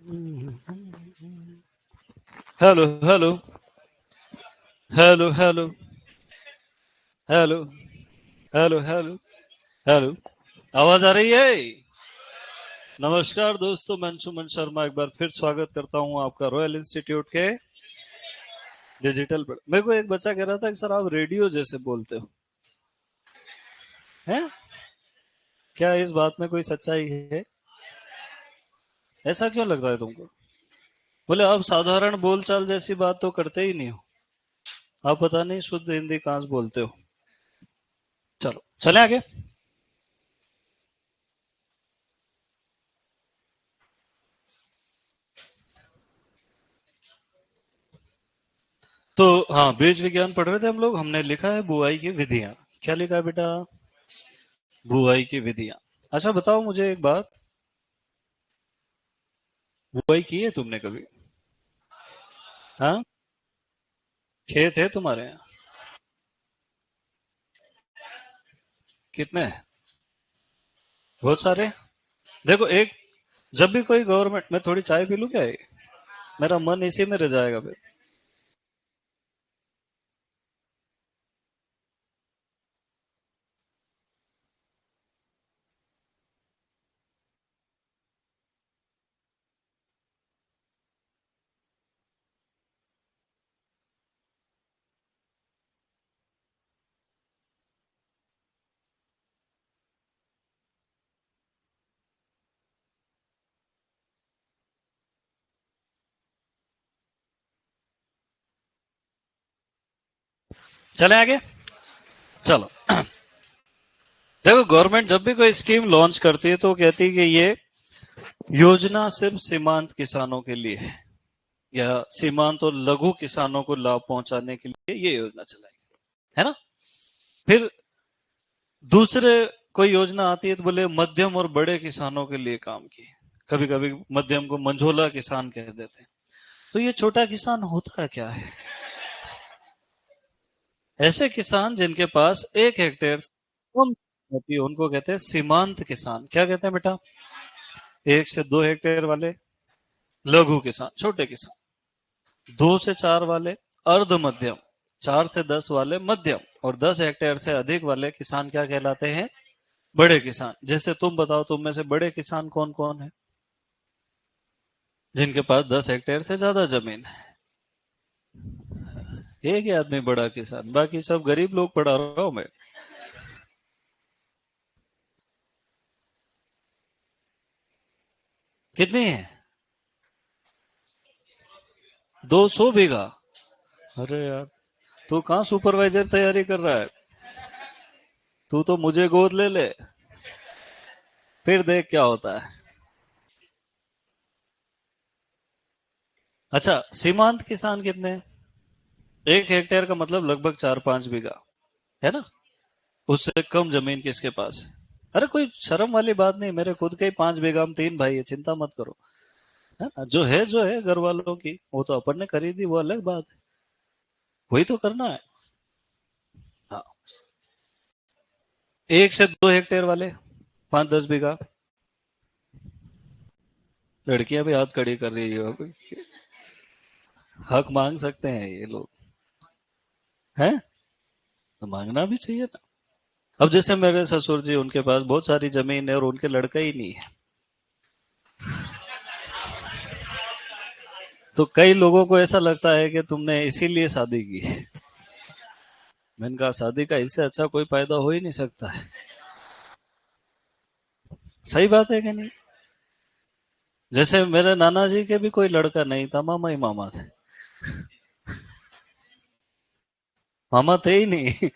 Hello hello hello hello hello hello hello hello. आवाज आ रही है? नमस्कार दोस्तों, मैं अंशुमन शर्मा एक बार फिर स्वागत करता हूं आपका रॉयल इंस्टीट्यूट के डिजिटल पर। मेरे को एक बच्चा कह रहा था कि सर आप रेडियो जैसे बोलते हो। हैं? क्या इस बात में कोई सच्चाई है? ऐसा क्यों लगता है तुमको? बोले आप साधारण बोलचाल जैसी बात तो करते ही नहीं हो। आप पता नहीं शुद्ध हिंदी कहाँ से बोलते हो। चलो चले आगे। तो हाँ, बीज विज्ञान पढ़ रहे थे हम लोग। हमने लिखा है बुआई की विधियां। क्या लिखा है बेटा? बुआई की विधियां। अच्छा बताओ मुझे एक बात, बुआई की है तुमने कभी? हाँ? खेत है तुम्हारे यहाँ? कितने हैं? बहुत सारे। देखो एक, जब भी कोई गवर्नमेंट में, थोड़ी चाय पी लूं क्या ये? मेरा मन इसी में रह जाएगा फिर। चले आगे। चलो देखो, गवर्नमेंट जब भी कोई स्कीम लॉन्च करती है तो कहती है कि ये योजना सिर्फ सीमांत किसानों के लिए है, या सीमांत और लघु किसानों को लाभ पहुंचाने के लिए ये योजना चलाई है ना। फिर दूसरे कोई योजना आती है तो बोले मध्यम और बड़े किसानों के लिए काम की। कभी कभी मध्यम को मंझोला किसान कह देते हैं। तो ये छोटा किसान होता है क्या है? ऐसे किसान जिनके पास 1 हेक्टेयर से कम होती है उनको कहते हैं सीमांत किसान। क्या कहते हैं बेटा? 1 से 2 हेक्टेयर वाले लघु किसान, छोटे किसान। 2 से 4 वाले अर्ध मध्यम। 4 से 10 वाले मध्यम। और 10 हेक्टेयर से अधिक वाले किसान क्या कहलाते हैं? बड़े किसान। जैसे तुम बताओ, तुम में से बड़े किसान कौन कौन है जिनके पास 10 हेक्टेयर से ज्यादा जमीन है? एक ही आदमी बड़ा किसान, बाकी सब गरीब लोग पढ़ा रहा हूं मैं। कितनी है? 200 बीघा? अरे यार, तू कहाँ सुपरवाइजर तैयारी कर रहा है? तू तो मुझे गोद ले ले, फिर देख क्या होता है। अच्छा, सीमांत किसान कितने हैं? 1 हेक्टेयर का मतलब लगभग 4-5 बीघा, है ना। उससे कम जमीन किसके पास है? अरे कोई शर्म वाली बात नहीं, मेरे खुद के ही 5 बीघा, हम 3 भाई है, चिंता मत करो। है ना, जो है घर वालों की, वो तो अपन ने खरीदी, वो अलग बात है। वही तो करना है। हाँ। 1 से 2 हेक्टेयर वाले, 5-10 बीघा। लड़कियां भी हाथ खड़ी कर रही है अभी। हक मांग सकते हैं ये लोग, हैं? तो मांगना भी चाहिए ना। अब जैसे मेरे ससुर जी, उनके पास बहुत सारी जमीन है और उनके लड़का ही नहीं है। तो कई लोगों को ऐसा लगता है कि तुमने इसीलिए शादी की है। मैंने कहा शादी का इससे अच्छा कोई फायदा हो ही नहीं सकता है। सही बात है कि नहीं? जैसे मेरे नाना जी के भी कोई लड़का नहीं था, मामा ही मामा थे। मामा थे ही नहीं।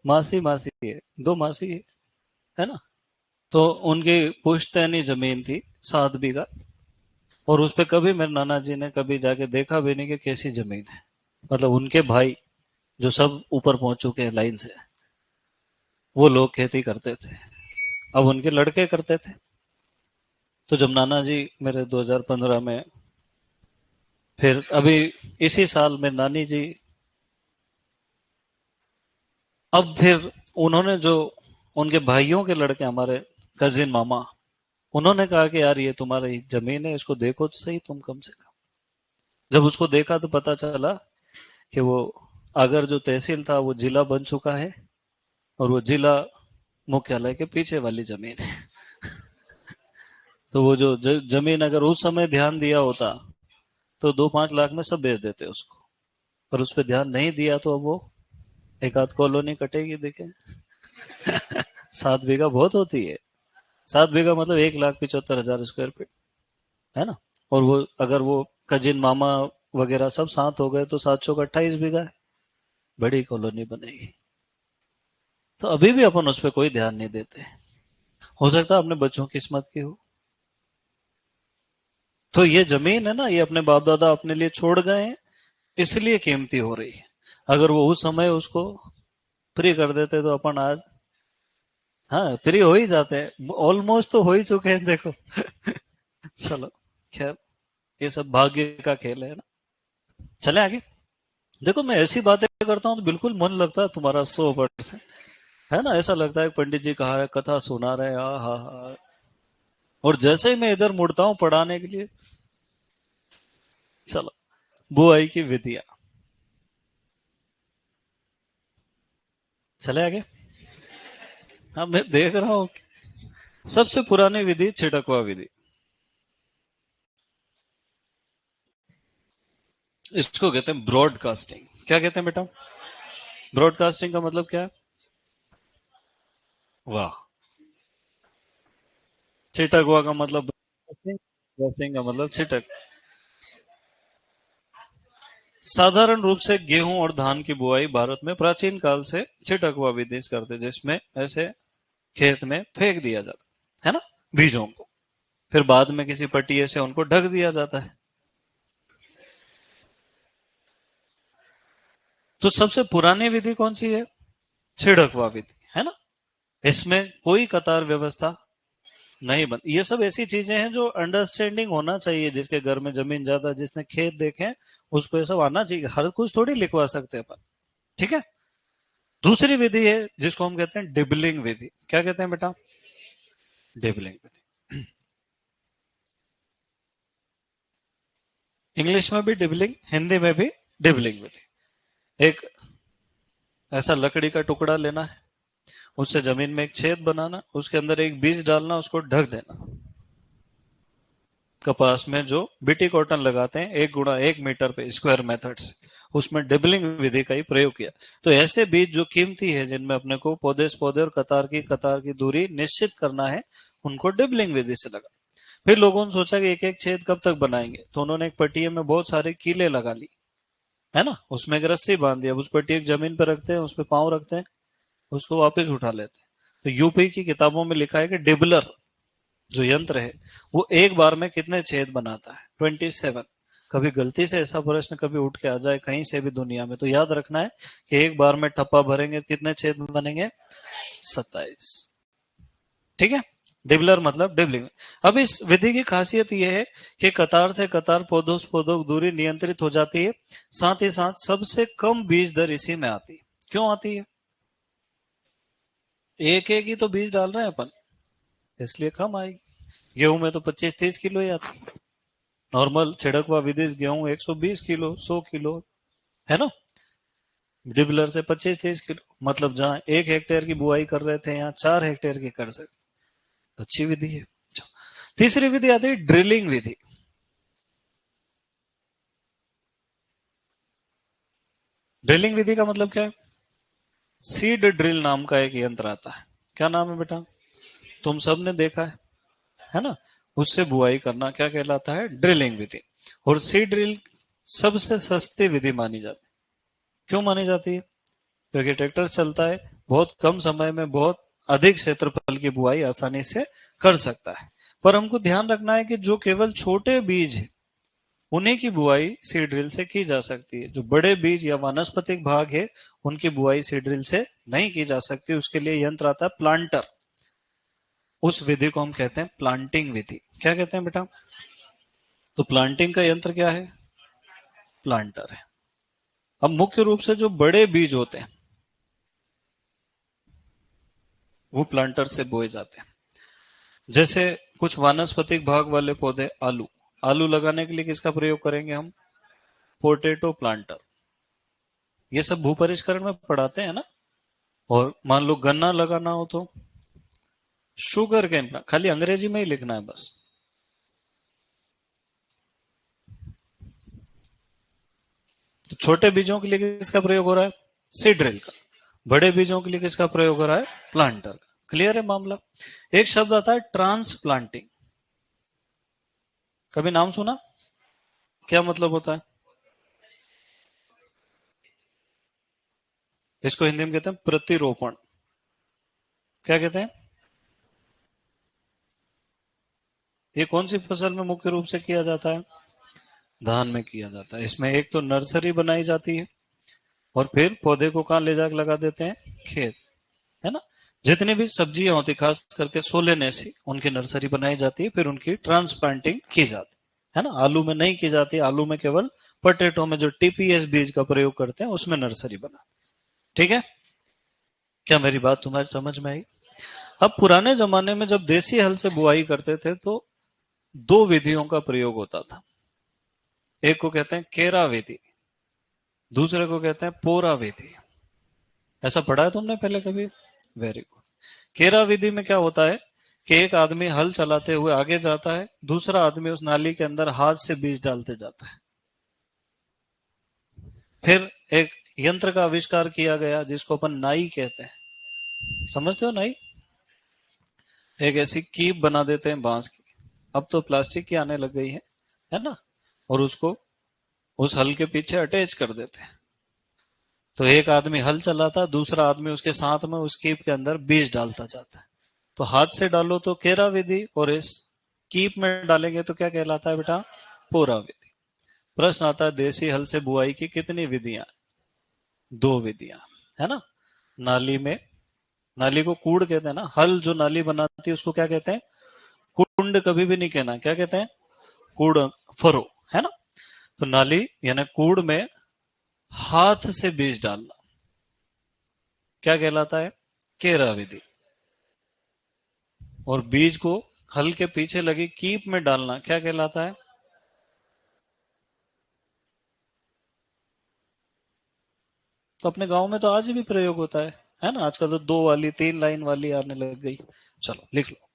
मासी मासी है, 2 मासी है ना। तो उनकी पुश्तैनी जमीन थी 7 बीघा। और उस पे कभी मेरे नाना जी ने कभी जाके देखा भी नहीं कि कैसी जमीन है। मतलब उनके भाई जो सब ऊपर पहुंच चुके हैं लाइन से, वो लोग खेती करते थे। अब उनके लड़के करते थे। तो जब नाना जी मेरे 2015 में, फिर अभी इसी साल में नानी जी, अब फिर उन्होंने जो, उनके भाइयों के लड़के, हमारे कजिन मामा, उन्होंने कहा कि यार ये तुम्हारी जमीन है, इसको देखो तो सही तुम कम से कम। जब उसको देखा तो पता चला कि वो अगर जो तहसील था वो जिला बन चुका है, और वो जिला मुख्यालय के पीछे वाली जमीन है। तो वो जो जमीन अगर उस समय ध्यान दिया होता तो 2-5 लाख में सब बेच देते उसको, पर उस पर ध्यान नहीं दिया तो अब वो एक आध कॉलोनी कटेगी देखे। 7 बीघा बहुत होती है। 7 बीघा मतलब 1,75,000 स्क्वायर फीट, है ना। और वो अगर वो कजिन मामा वगैरह सब साथ हो गए तो 728 बीघा है, बड़ी कॉलोनी बनेगी। तो अभी भी अपन उस पर कोई ध्यान नहीं देते। हो सकता है अपने बच्चों की किस्मत की हो। तो ये जमीन है ना, ये अपने बाप दादा अपने लिए छोड़ गए हैं, इसलिए कीमती हो रही है। अगर वो उस समय उसको फ्री कर देते तो अपन आज, हाँ, फ्री हो ही जाते हैं, ऑलमोस्ट तो हो ही चुके हैं देखो। चलो, खैर, ये सब भाग्य का खेल है ना। चले आगे। देखो मैं ऐसी बातें करता हूँ तो बिल्कुल मन लगता है तुम्हारा 100%, है ना। ऐसा लगता है पंडित जी कहा है, कथा सुना रहे, हा हा हा। और जैसे ही मैं इधर मुड़ता हूँ पढ़ाने के लिए, चलो, बुआई की विधियां। चले आगे। हाँ, मैं देख रहा हूँ। सबसे पुरानी विधि छिड़कवा विधि। इसको कहते हैं ब्रॉडकास्टिंग। क्या कहते हैं बेटा? ब्रॉडकास्टिंग का मतलब क्या है? वाह। छिटकवा का मतलब ब्रॉडकास्टिंग का मतलब छिटक। साधारण रूप से गेहूं और धान की बुआई भारत में प्राचीन काल से छिटकवा विधि से करते, जिसमें ऐसे खेत में फेंक दिया जाता है ना, बीजों को। फिर बाद में किसी पटिए से उनको ढक दिया जाता है। तो सबसे पुरानी विधि कौन सी है? छिड़कवा विधि, है ना। इसमें कोई कतार व्यवस्था नहीं बन। ये सब ऐसी चीजें हैं जो अंडरस्टैंडिंग होना चाहिए, जिसके घर में जमीन ज्यादा, जिसने खेत देखे, उसको ये सब आना चाहिए। हर कुछ थोड़ी लिखवा सकते हैं अपन, ठीक है। दूसरी विधि है जिसको हम कहते हैं डिबलिंग विधि। क्या कहते हैं बेटा? डिबलिंग विधि। इंग्लिश में भी डिबलिंग, हिंदी में भी डिबलिंग विधि। एक ऐसा लकड़ी का टुकड़ा लेना है, उससे जमीन में एक छेद बनाना, उसके अंदर एक बीज डालना, उसको ढक देना। कपास में जो बीटी कॉटन लगाते हैं 1 गुणा 1 मीटर पे स्क्वायर मेथड से, उसमें डिबलिंग विधि का ही प्रयोग किया। तो ऐसे बीज जो कीमती है, जिनमें अपने को पौधे से पौधे और कतार की दूरी निश्चित करना है, उनको डिबलिंग विधि से लगा। फिर लोगों ने सोचा कि एक एक छेद कब तक बनाएंगे, तो उन्होंने एक पटिये में बहुत सारे कीले लगा ली, है ना। उसमें एक रस्सी बांध दी। अब उस पटिये जमीन पर रखते हैं, उस पर पाँव रखते हैं, उसको वापस उठा लेते हैं। तो यूपी की किताबों में लिखा है कि डिबलर जो यंत्र है वो एक बार में कितने छेद बनाता है? 27। कभी गलती से ऐसा प्रश्न कभी उठ के आ जाए कहीं से भी दुनिया में, तो याद रखना है कि एक बार में ठप्पा भरेंगे कितने छेद बनेंगे? 27। ठीक है। डिबलर मतलब डिबलिंग। अब इस विधि की खासियत यह है कि कतार से कतार, पौधों से पौधों की दूरी नियंत्रित हो जाती है। साथ ही साथ सबसे कम बीज दर इसी में आती है। क्यों आती है? एक एक ही तो बीज डाल रहे हैं अपन, इसलिए कम आएगी। गेहूं में तो 25-30 किलो ही आती है। नॉर्मल छिड़कवा विधि से गेहूं 120 किलो, 100 किलो, है ना। डिबलर से 25-30 किलो, मतलब जहां 1 हेक्टेयर की बुआई कर रहे थे, यहाँ 4 हेक्टेयर की कर सकते। अच्छी विधि है। तीसरी विधि आती है ड्रिलिंग विधि। ड्रिलिंग विधि का मतलब क्या है? सीड ड्रिल नाम का एक यंत्र आता है। क्या नाम है बेटा? तुम सब ने देखा है ना। उससे बुआई करना क्या कहलाता है? ड्रिलिंग विधि। और सीड ड्रिल सबसे सस्ती विधि मानी जाती है। क्यों मानी जाती है? क्योंकि ट्रैक्टर चलता है, बहुत कम समय में बहुत अधिक क्षेत्रफल की बुआई आसानी से कर सकता है। पर हमको ध्यान रखना है कि जो केवल छोटे बीज है उन्हीं की बुआई सीड ड्रिल से की जा सकती है। जो बड़े बीज या वानस्पतिक भाग है उनकी बुआई सीड ड्रिल से नहीं की जा सकती। उसके लिए यंत्र आता है प्लांटर। उस विधि को हम कहते हैं प्लांटिंग विधि। क्या कहते हैं बेटा? तो प्लांटिंग का यंत्र क्या है? प्लांटर है। अब मुख्य रूप से जो बड़े बीज होते हैं वो प्लांटर से बोए जाते हैं। जैसे कुछ वानस्पतिक भाग वाले पौधे, आलू। आलू लगाने के लिए किसका प्रयोग करेंगे हम? Potato planter. ये सब भू परिष्करण में पढ़ाते हैं ना। और मान लो गन्ना लगाना हो तो शुगर केन, खाली अंग्रेजी में ही लिखना है बस। तो छोटे बीजों के लिए किसका प्रयोग हो रहा है? सीड ड्रिल का। बड़े बीजों के लिए किसका प्रयोग हो रहा है? प्लांटर का। क्लियर है मामला? एक शब्द आता है ट्रांसप्लांटिंग। कभी नाम सुना? क्या मतलब होता है? इसको हिंदी में कहते हैं प्रतिरोपण। क्या कहते हैं? ये कौन सी फसल में मुख्य रूप से किया जाता है? धान में किया जाता है। इसमें एक तो नर्सरी बनाई जाती है और फिर पौधे को कहाँ ले जाकर लगा देते हैं? खेत। है ना। जितनी भी सब्जियां होती, खास करके सोलेनेसी, उनकी नर्सरी बनाई जाती है, फिर उनकी ट्रांसप्लांटिंग की जाती है ना। आलू में नहीं की जाती। आलू में केवल पोटैटो में जो टीपीएस बीज का प्रयोग करते हैं उसमें नर्सरी बना। ठीक है। क्या मेरी बात तुम्हारी समझ में आई? अब पुराने जमाने में जब देसी हल से बुआई करते थे तो दो विधियों का प्रयोग होता था। एक को कहते हैं केरा विधि, दूसरे को कहते हैं पोरा विधि। ऐसा पढ़ा है तुमने पहले कभी? Very good. केरा विधि में क्या होता है कि एक आदमी हल चलाते हुए आगे जाता है, दूसरा आदमी उस नाली के अंदर हाथ से बीज डालते जाता है। फिर एक यंत्र का आविष्कार किया गया जिसको अपन नाई कहते हैं। समझते हो नाई? एक ऐसी कीप बना देते हैं बांस की। अब तो प्लास्टिक की आने लग गई है ना। और उसको उस हल के पीछे अटैच कर देते हैं। तो एक आदमी हल चलाता, दूसरा आदमी उसके साथ में उस कीप के अंदर बीज डालता जाता है। तो हाथ से डालो तो केरा विधि, और इस कीप में डालेंगे तो क्या कहलाता है बेटा? पोरा विधि। प्रश्न आता है देसी हल से बुआई की कितनी विधियां? दो विधियां। है ना। नाली में, नाली को कूड़ कहते हैं ना। हल जो नाली बनाती है उसको क्या कहते हैं? कुंड कभी भी नहीं कहना। क्या कहते हैं? कूड़, फरो। है ना। तो नाली यानी कूड़ में हाथ से बीज डालना क्या कहलाता है? केरा विधि। और बीज को हल के पीछे लगी कीप में डालना क्या कहलाता है? तो अपने गांव में तो आज भी प्रयोग होता है ना। आजकल तो दो वाली, तीन लाइन वाली आने लग गई। चलो लिख लो।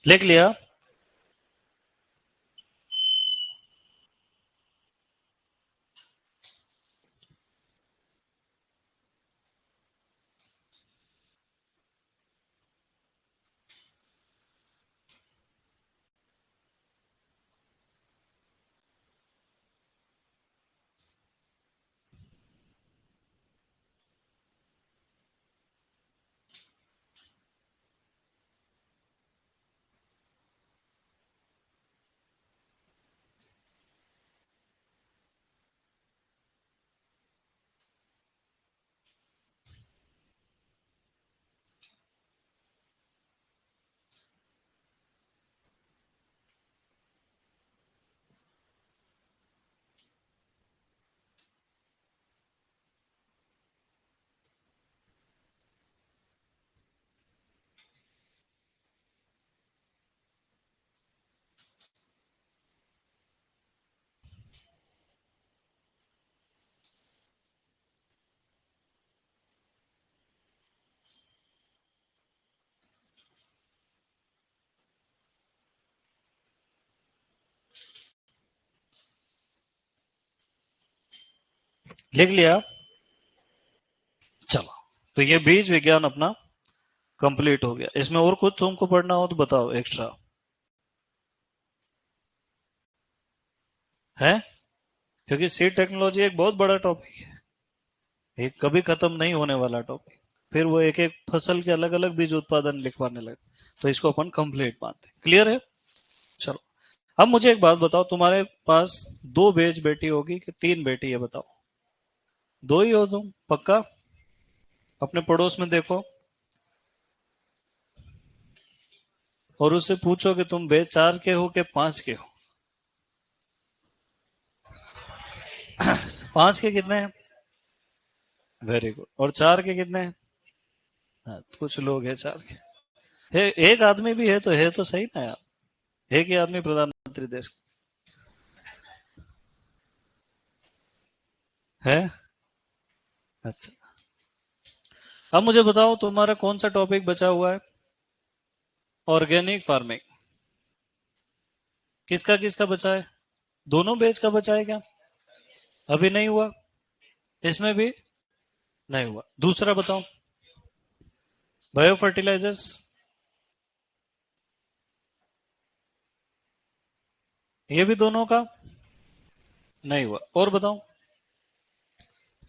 लिख लिया? लिख लिया? चलो, तो ये बीज विज्ञान अपना कंप्लीट हो गया। इसमें और कुछ तुमको पढ़ना हो तो बताओ एक्स्ट्रा। है? क्योंकि सीड टेक्नोलॉजी एक बहुत बड़ा टॉपिक है, एक कभी खत्म नहीं होने वाला टॉपिक। फिर वो एक एक फसल के अलग अलग बीज उत्पादन लिखवाने लगे, तो इसको अपन कंप्लीट मानते हैं। क्लियर है? चलो, अब मुझे एक बात बताओ, तुम्हारे पास दो बेज बेटी होगी कि तीन बेटी है, बताओ? दो ही हो तुम, पक्का? अपने पड़ोस में देखो और उससे पूछो कि तुम बेज चार के हो कि पांच के हो। पांच के कितने हैं? Very good. और चार के कितने हैं? हाँ, कुछ लोग हैं चार के। एक आदमी भी है तो सही ना यार। एक ही आदमी प्रधानमंत्री देश का है। अच्छा, अब मुझे बताओ तुम्हारा कौन सा टॉपिक बचा हुआ है? Organic farming. किसका किसका बचा है? दोनों बैच का बचा है क्या? अभी नहीं हुआ? इसमें भी नहीं हुआ। दूसरा बताओ, बायो फर्टिलाइजर्स। ये भी दोनों का नहीं हुआ। और बताओ,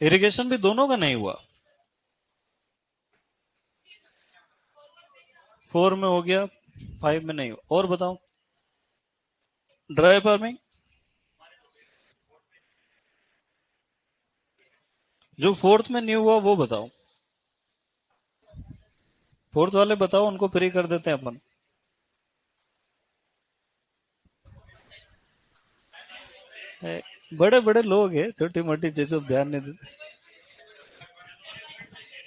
इरिगेशन भी दोनों का नहीं हुआ। फोर में हो गया, फाइव में नहीं हुआ। और बताओ, ड्राई फार्मिंग। जो फोर्थ में नहीं हुआ वो बताओ। फोर्थ वाले बताओ, उनको फ्री कर देते हैं अपन। बड़े बड़े लोग हैं, छोटी मोटी चीजों पर ध्यान नहीं देते।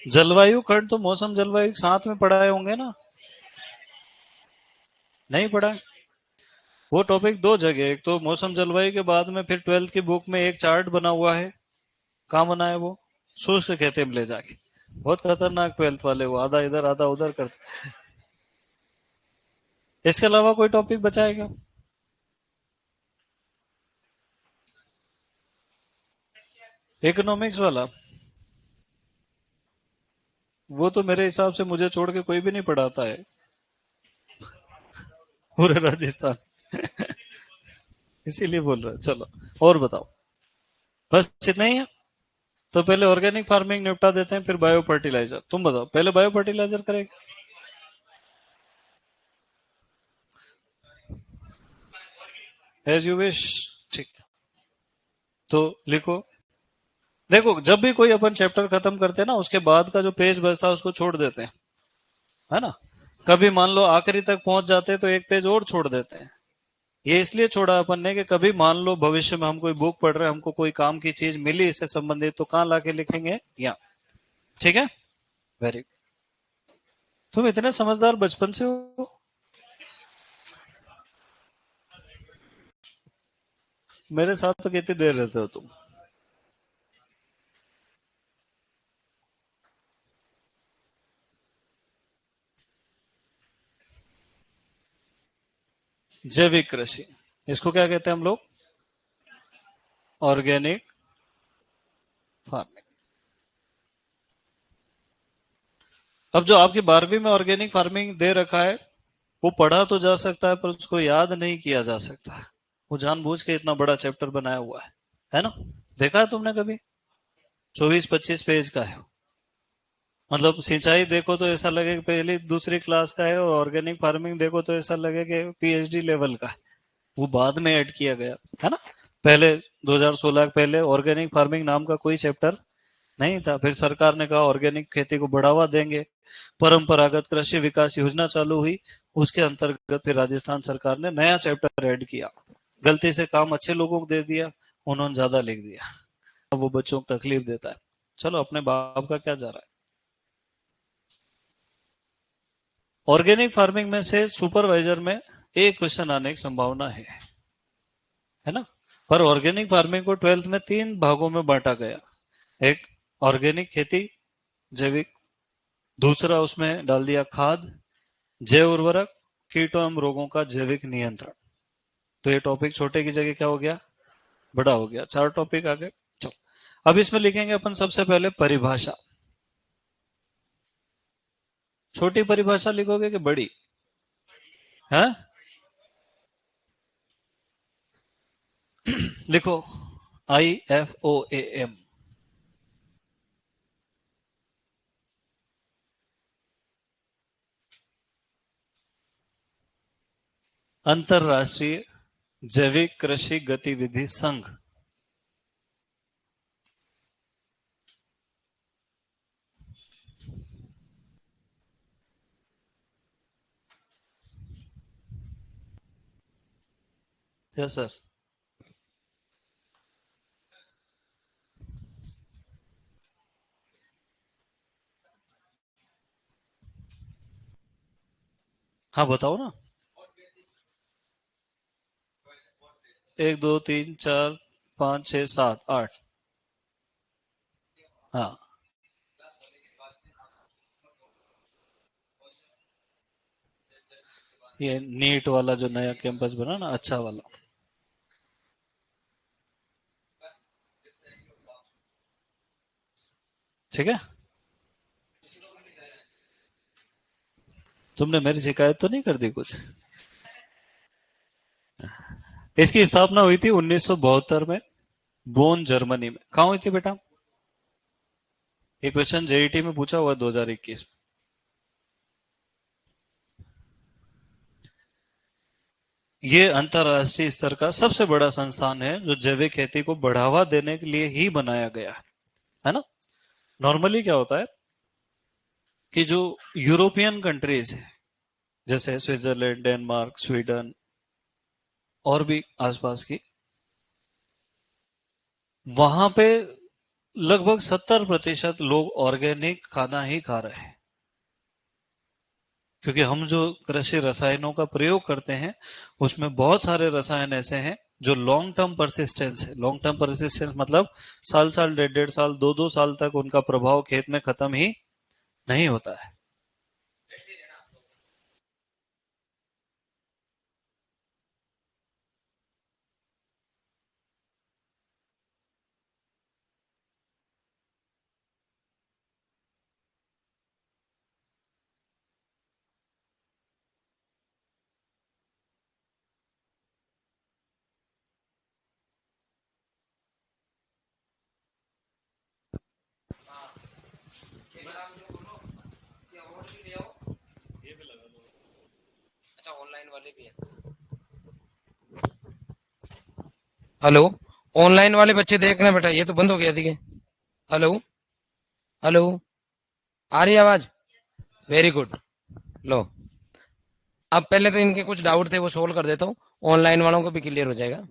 जलवायु खंड तो मौसम जलवायु साथ में पढ़ाए होंगे ना? नहीं पढ़ा? वो टॉपिक दो जगह, एक तो मौसम जलवायु के बाद में फिर ट्वेल्थ की बुक में एक चार्ट बना हुआ है। कहाँ बना है वो? शुष्क खेते में ले जाके। बहुत खतरनाक ट्वेल्थ वाले, वो आधा इधर आधा उधर करते। इसके अलावा कोई टॉपिक बचाएगा? इकोनॉमिक्स वाला? वो तो मेरे हिसाब से मुझे छोड़ के कोई भी नहीं पढ़ाता है पूरे राजस्थान। इसीलिए बोल रहा है। चलो, और बताओ। बस इतना ही है? तो पहले ऑर्गेनिक फार्मिंग निपटा देते हैं, फिर बायो फर्टिलाइजर। तुम बताओ, पहले बायो फर्टिलाइजर करेंगे? As you wish. ठीक है, तो लिखो। देखो, जब भी कोई अपन चैप्टर खत्म करते हैं ना, उसके बाद का जो पेज बचता है उसको छोड़ देते हैं, है ना? कभी मान लो आखिरी तक पहुंच जाते हैं तो एक पेज और छोड़ देते हैं। ये इसलिए छोड़ा अपन ने कि कभी मान लो भविष्य में हम कोई बुक पढ़ रहे हैं, हमको कोई काम की चीज मिली इससे संबंधित, तो कहाँ लाके लिखेंगे? यहाँ। ठीक है? वेरी। तुम इतने समझदार बचपन से हो। मेरे साथ तो कितनी देर रहते हो तुम? जैविक कृषि, इसको क्या कहते हैं हम लोग? Organic farming. अब जो आपकी 12वीं में ऑर्गेनिक फार्मिंग दे रखा है, वो पढ़ा तो जा सकता है पर उसको याद नहीं किया जा सकता। वो जानबूझ के इतना बड़ा चैप्टर बनाया हुआ है ना? देखा है तुमने कभी? 24-25 पेज का है। मतलब सिंचाई देखो तो ऐसा लगे कि पहली दूसरी क्लास का है, और ऑर्गेनिक फार्मिंग देखो तो ऐसा लगे कि पीएचडी लेवल का है। वो बाद में ऐड किया गया है ना। पहले 2016 के पहले ऑर्गेनिक फार्मिंग नाम का कोई चैप्टर नहीं था। फिर सरकार ने कहा ऑर्गेनिक खेती को बढ़ावा देंगे, परंपरागत कृषि विकास योजना चालू हुई। उसके अंतर्गत फिर राजस्थान सरकार ने नया चैप्टर ऐड किया। गलती से काम अच्छे लोगों को दे दिया, उन्होंने ज्यादा लिख दिया। अब वो बच्चों को तकलीफ देता है। चलो, अपने बाप का क्या जा रहा है। ऑर्गेनिक फार्मिंग में से सुपरवाइजर में एक क्वेश्चन आने की संभावना है ना। पर ऑर्गेनिक फार्मिंग को 12th में 3 भागों में बांटा गया। एक, ऑर्गेनिक खेती, जैविक। दूसरा, उसमें डाल दिया खाद, जैव उर्वरक, कीटों एवं रोगों का जैविक नियंत्रण। तो ये टॉपिक छोटे की जगह क्या हो गया, बड़ा हो गया। 4 टॉपिक आ गए। चलो, अब इसमें लिखेंगे अपन सबसे पहले परिभाषा। छोटी परिभाषा लिखोगे कि बड़ी? है, लिखो IFOAM। अंतरराष्ट्रीय जैविक कृषि गतिविधि संघ। Yes sir. हाँ बताओ ना। 1 2 3 4 5 6 7 8। हाँ, ये नीट वाला जो नया कैंपस बना ना, अच्छा वाला। ठीक है। तुमने मेरी शिकायत तो नहीं कर दी कुछ? इसकी स्थापना हुई थी 1972 में, बोन जर्मनी में। कहा हुई थी बेटा? ये क्वेश्चन जेईटी में पूछा हुआ 2021 में। ये अंतरराष्ट्रीय स्तर का सबसे बड़ा संस्थान है जो जैविक खेती को बढ़ावा देने के लिए ही बनाया गया है ना। नॉर्मली क्या होता है कि जो यूरोपियन कंट्रीज है, जैसे स्विट्जरलैंड, डेनमार्क, स्वीडन और भी आसपास की, वहां पे लगभग 70% लोग ऑर्गेनिक खाना ही खा रहे हैं। क्योंकि हम जो कृषि रसायनों का प्रयोग करते हैं, उसमें बहुत सारे रसायन ऐसे हैं जो लॉन्ग टर्म परसिस्टेंस है। लॉन्ग टर्म परसिस्टेंस मतलब साल साल, डेढ़ डेढ़ साल, दो दो साल तक उनका प्रभाव खेत में खत्म ही नहीं होता है। अच्छा, ऑनलाइन वाले भी है। हेलो। ऑनलाइन वाले बच्चे देखना बेटा, ये तो बंद हो गया थी। हेलो। हेलो। आ रही है आवाज? Very good. लो, अब पहले तो इनके कुछ डाउट थे वो सोल्व कर देता हूँ, ऑनलाइन वालों को भी क्लियर हो जाएगा।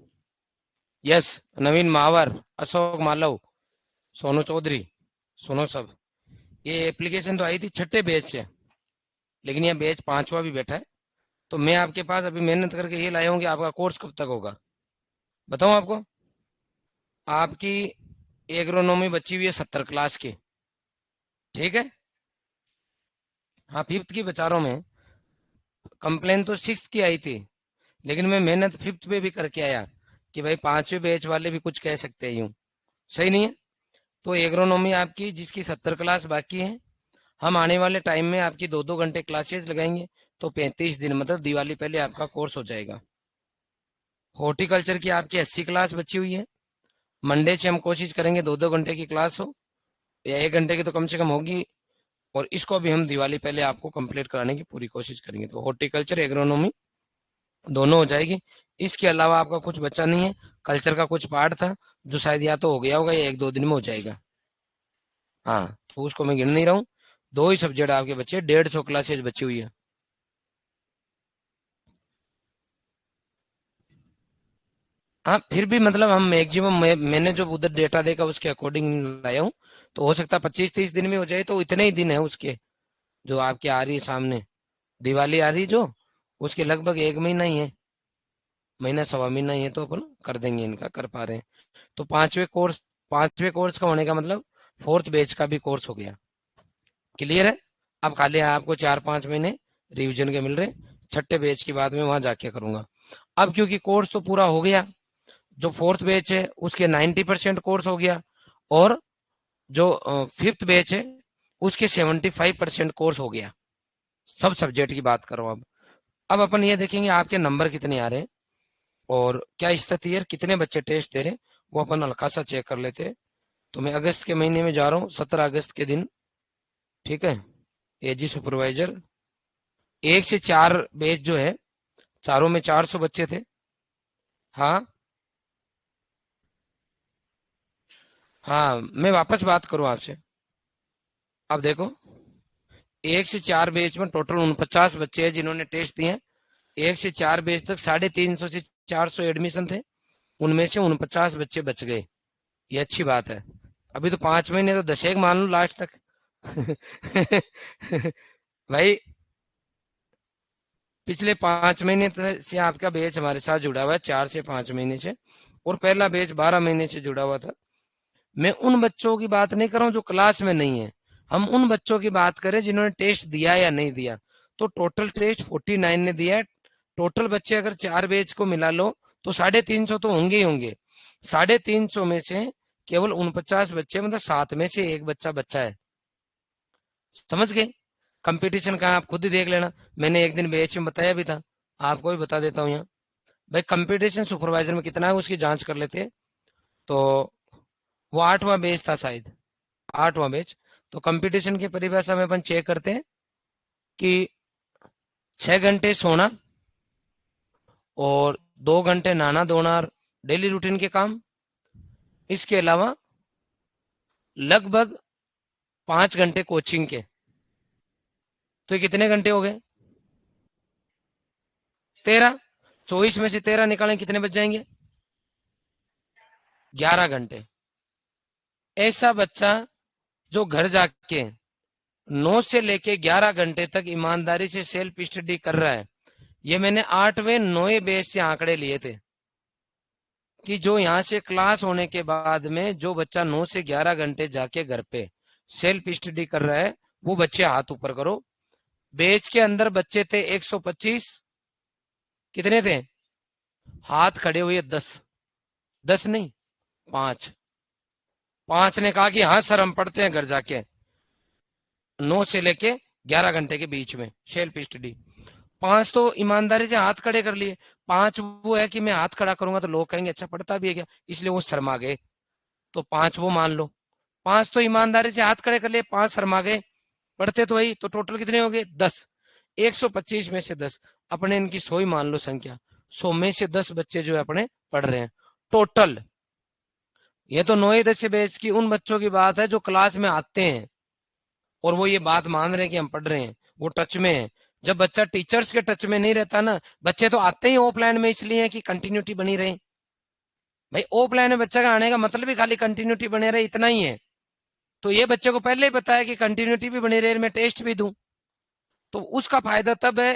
यस। नवीन मावर, अशोक मालव, सोनू चौधरी, सुनो सब। ये एप्लीकेशन तो आई थी छठे बैच से, लेकिन ये बैच पांचवा भी बैठा है। तो मैं आपके पास अभी मेहनत करके ये लाया हूँ कि आपका कोर्स कब तक होगा। बताऊँ आपको? आपकी एग्रोनॉमी बची हुई है 70 क्लास की। ठीक है। हाँ, 5th की विचारों में कंप्लेन तो 6th की आई थी, लेकिन मैं मेहनत 5th पे भी करके आया कि भाई 5वें बैच वाले भी कुछ कह सकते हैं यूं, सही नहीं है? तो एग्रोनॉमी आपकी जिसकी 70 क्लास बाकी है, हम आने वाले टाइम में आपकी 2-2 घंटे क्लासेस लगाएंगे, तो 35 दिन मतलब दिवाली पहले आपका कोर्स हो जाएगा। हॉर्टिकल्चर की आपकी 80 क्लास बची हुई है। मंडे से हम कोशिश करेंगे 2-2 घंटे की क्लास हो, या 1 घंटे की तो कम से कम होगी, और इसको भी हम दिवाली पहले आपको कंप्लीट कराने की पूरी कोशिश करेंगे। तो हॉर्टिकल्चर एग्रोनॉमी दोनों हो जाएगी। इसके अलावा आपका कुछ बचा नहीं है। कल्चर का कुछ पार्ट था जो शायद या तो हो गया होगा या 1-2 दिन में हो जाएगा। हाँ, तो उसको मैं गिन नहीं रहा हूँ। 2 ही सब्जेक्ट आपके बच्चे, 150 क्लासेज बची हुई है। हाँ, फिर भी मतलब हम मैक्सिमम मैंने जो उधर डेटा देखा उसके अकॉर्डिंग लाया हूँ। तो हो सकता है 25-30 दिन में हो जाए, तो इतने ही दिन है उसके, जो आपके आ रही है सामने दिवाली आ रही जो, उसके लगभग 1 महीना ही है, महीना सवा महीना ही है, तो अपन कर देंगे, इनका कर पा रहे हैं। तो 5वें कोर्स का होने का मतलब 4th बैच का भी कोर्स हो गया। क्लियर है? अब खाली आपको 4-5 महीने रिवीजन के मिल रहे। 6ठे बैच की बात में वहां जाके करूंगा। अब क्योंकि कोर्स तो पूरा हो गया, जो 4th बैच है उसके 90% कोर्स हो गया, और जो 5th बैच है उसके 75% कोर्स हो गया। सब सब्जेक्ट की बात करो। अब अपन ये देखेंगे आपके नंबर कितने आ रहे हैं और क्या स्थिति है, कितने बच्चे टेस्ट दे रहे हैं, वो अपन हल्का सा चेक कर लेते हैं। तो मैं अगस्त के महीने में जा रहा हूँ, 17 अगस्त के दिन, ठीक है। एजी सुपरवाइजर 1 से 4 बैच जो है, चारों में 400 बच्चे थे। हाँ, हाँ, मैं वापस बात करूँ आपसे। अब देखो, 1 से 4 बैच में टोटल 49 बच्चे हैं जिन्होंने टेस्ट दिए हैं। 1 से 4 बैच तक 350 से 400 एडमिशन थे, उनमें से 49 बच्चे बच गए। ये अच्छी बात है। अभी तो 5 महीने, तो 10 एक मान लो लास्ट तक। भाई, पिछले 5 महीने से आपका बैच हमारे साथ जुड़ा हुआ है, 4 से 5 महीने से, और पहला बैच 12 महीने से जुड़ा हुआ था। मैं उन बच्चों की बात नहीं कर रहा हूँ जो क्लास में नहीं है, हम उन बच्चों की बात करें जिन्होंने टेस्ट दिया या नहीं दिया। तो टोटल टेस्ट 49 ने दिया है। टोटल बच्चे अगर 4 बैच को मिला लो तो 350 तो होंगे ही होंगे। 350 में से केवल 49 बच्चे, मतलब 7 में से एक बच्चा बच्चा है। समझ गए? कंपटीशन का आप खुद ही देख लेना। मैंने एक दिन बैच में बताया भी था, आपको भी बता देता हूँ यहाँ। भाई, कंपटीशन सुपरवाइजर में कितना है उसकी जांच कर लेते हैं। तो वो 8वां बैच था शायद, 8वां बैच। तो कंपटीशन की परिभाषा में अपन चेक करते हैं कि 6 घंटे सोना और 2 घंटे नहाना धोना, डेली रूटीन के काम। इसके अलावा लगभग 5 घंटे कोचिंग के। तो ये कितने घंटे हो गए? 13। 24 में से 13 निकालें, कितने बच जाएंगे? 11 घंटे। ऐसा बच्चा जो घर जाके 9 से लेके 11 घंटे तक ईमानदारी से सेल्फ स्टडी कर रहा है, ये मैंने 8वें 9वें बैच से आंकड़े लिए थे कि जो यहाँ से क्लास होने के बाद में जो बच्चा 9 से 11 घंटे जाके घर पे सेल्फ स्टडी कर रहा है, वो बच्चे हाथ ऊपर करो। बैच के अंदर बच्चे थे 125। कितने थे? हाथ खड़े हुए 10। 10 नहीं, 5। 5 ने कहा कि हाँ सर, हम पढ़ते हैं घर जाके 9 से लेके 11 घंटे के बीच में सेल्फ स्टडी। 5 तो ईमानदारी से हाथ खड़े कर लिए। 5 वो है कि मैं हाथ खड़ा करूंगा तो लोग कहेंगे अच्छा पढ़ता भी है क्या, इसलिए वो शर्मा गए। तो 5 वो मान लो। 5 तो ईमानदारी से हाथ खड़े कर लिए, 5 शर्मा गए, पढ़ते तो वही। तो टोटल कितने हो गए? 10। 125 में से 10, अपने इनकी 100 ही मान लो संख्या। 100 में से 10 बच्चे जो है अपने पढ़ रहे हैं टोटल। ये तो 9 10 बैच की उन बच्चों की बात है जो क्लास में आते हैं और वो ये बात मान रहे हैं कि हम पढ़ रहे हैं, वो टच में है। जब बच्चा टीचर्स के टच में नहीं रहता ना, बच्चे तो आते ही ऑफलाइन में इसलिए है कि कंटिन्यूटी बनी रहे। भाई, ऑफलाइन में बच्चा का आने का मतलब ही खाली कंटिन्यूटी बने रहे, इतना ही है। तो ये बच्चे को पहले ही पता है कि कंटिन्यूटी भी बनी रहे, मैं टेस्ट भी दूं, तो उसका फायदा तब है।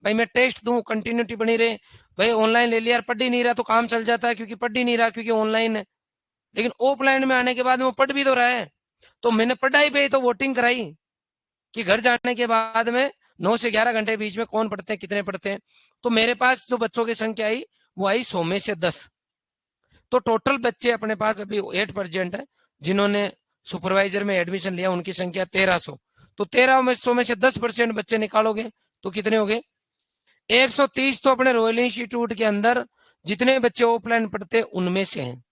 भाई, मैं टेस्ट दूं, कंटिन्यूटी बनी रहे। भाई, ऑनलाइन ले लिया यार, पढ़ ही नहीं रहा तो काम चल जाता है, क्योंकि पढ़ ही नहीं रहा क्योंकि ऑनलाइन है। लेकिन ऑफलाइन में आने के बाद में वो पढ़ भी तो रहा है। तो मैंने पढ़ाई पे ही तो वोटिंग कराई कि घर जाने के बाद में 9 से 11 घंटे के बीच में कौन पढ़ते हैं, कितने पढ़ते हैं। तो मेरे पास जो बच्चों की संख्या आई वो आई 100 में से 10। तो टोटल बच्चे अपने पास अभी 8% है जिन्होंने सुपरवाइजर में एडमिशन लिया, उनकी संख्या 1300। तो 1300 में से 10% बच्चे निकालोगे तो कितने हो गए, 130। तो अपने रॉयल इंस्टीट्यूट के अंदर जितने बच्चे ऑफलाइन पढ़ते उनमें से हैं,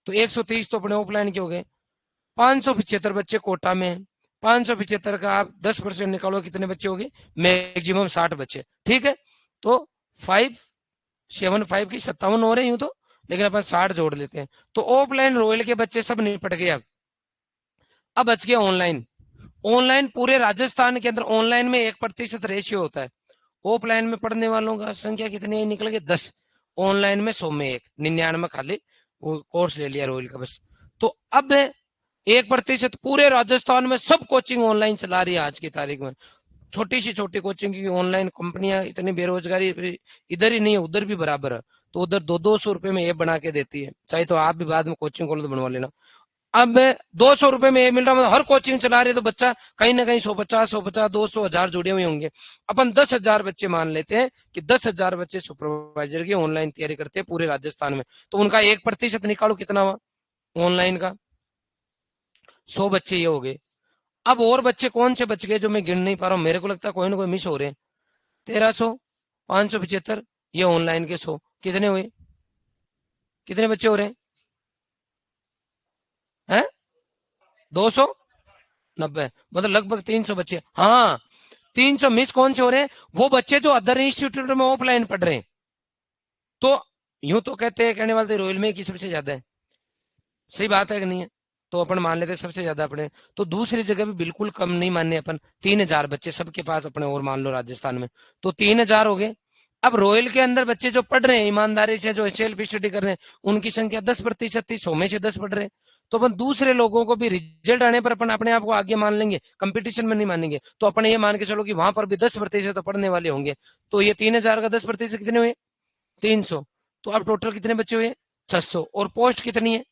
तो 130 तो अपने ऑफलाइन के हो गए। 575 बच्चे कोटा में हैं, 575 का आप 10% निकालो, कितने बच्चे हो गए, मैक्सिमम 60 बच्चे। ठीक है, तो 575 की 57 हो रहे हैं यूं तो, लेकिन अपन 60 जोड़ लेते हैं। तो ऑफलाइन रॉयल के बच्चे सब निपट गए। अब बच गया ऑनलाइन। ऑनलाइन पूरे राजस्थान के अंदर ऑनलाइन में 1% रेशियो होता है। ऑफलाइन में पढ़ने वालों का संख्या कितनी है, निकल गए 10। ऑनलाइन में 100 में 1, 99 खाली वो कोर्स ले लिया रॉयल का बस। तो अब 1% पूरे राजस्थान में सब कोचिंग ऑनलाइन चला रही है आज की तारीख में। छोटी सी छोटी कोचिंग की ऑनलाइन कंपनियां, इतनी बेरोजगारी इधर ही नहीं है उधर भी बराबर है। तो उधर 200-200 रुपए में ऐप बना के देती है, चाहे तो आप भी बाद में कोचिंग खोलो तो बनवा लेना। अब 200 रुपए में ऐप मिल रहा, मतलब हर कोचिंग चला रही है, तो बच्चा कहीं ना कहीं 150 200 1000 जुड़े हुए होंगे। अपन 10,000 बच्चे मान लेते हैं कि 10,000 बच्चे सुपरवाइजर की ऑनलाइन तैयारी करते हैं पूरे राजस्थान में। तो उनका 1% निकालो कितना हुआ ऑनलाइन का, 100 बच्चे ये हो गए। अब और बच्चे कौन से बच गए जो मैं गिन नहीं पा रहा हूँ, मेरे को लगता है कोई ना कोई मिस हो रहे हैं। 1300, 575, ये ऑनलाइन के 100, कितने हुए, कितने बच्चे हो रहे हैं, 290, मतलब लगभग 300 बच्चे। हाँ, 300 मिस कौन से हो रहे हैं, वो बच्चे जो अदर इंस्टीट्यूट में ऑफलाइन पढ़ रहे हैं। तो यूं तो कहते हैं, कहने वाले थे रॉयल में की सबसे ज्यादा है, सही बात है कि नहीं है, तो अपन मान लेते सबसे ज्यादा अपने। तो दूसरी जगह भी बिल्कुल कम नहीं मानने अपन, 3000 बच्चे सबके पास अपने और मान लो राजस्थान में, तो 3000 हो गए। अब रॉयल के अंदर बच्चे जो पढ़ रहे हैं ईमानदारी से, जो सेल्फ स्टडी कर रहे हैं, उनकी संख्या 10% थी, 100 में से 10 पढ़ रहे हैं। तो अपन दूसरे लोगों को भी रिजल्ट आने पर अपन अपने आप को आगे मान लेंगे, कंपटीशन में नहीं मानेंगे। तो अपन ये मान के चलो कि वहां पर भी 10% तो पढ़ने वाले होंगे। तो ये 3000 का 10% कितने हुए, 300। तो अब टोटल कितने बच्चे हुए, 600। और पोस्ट कितनी है,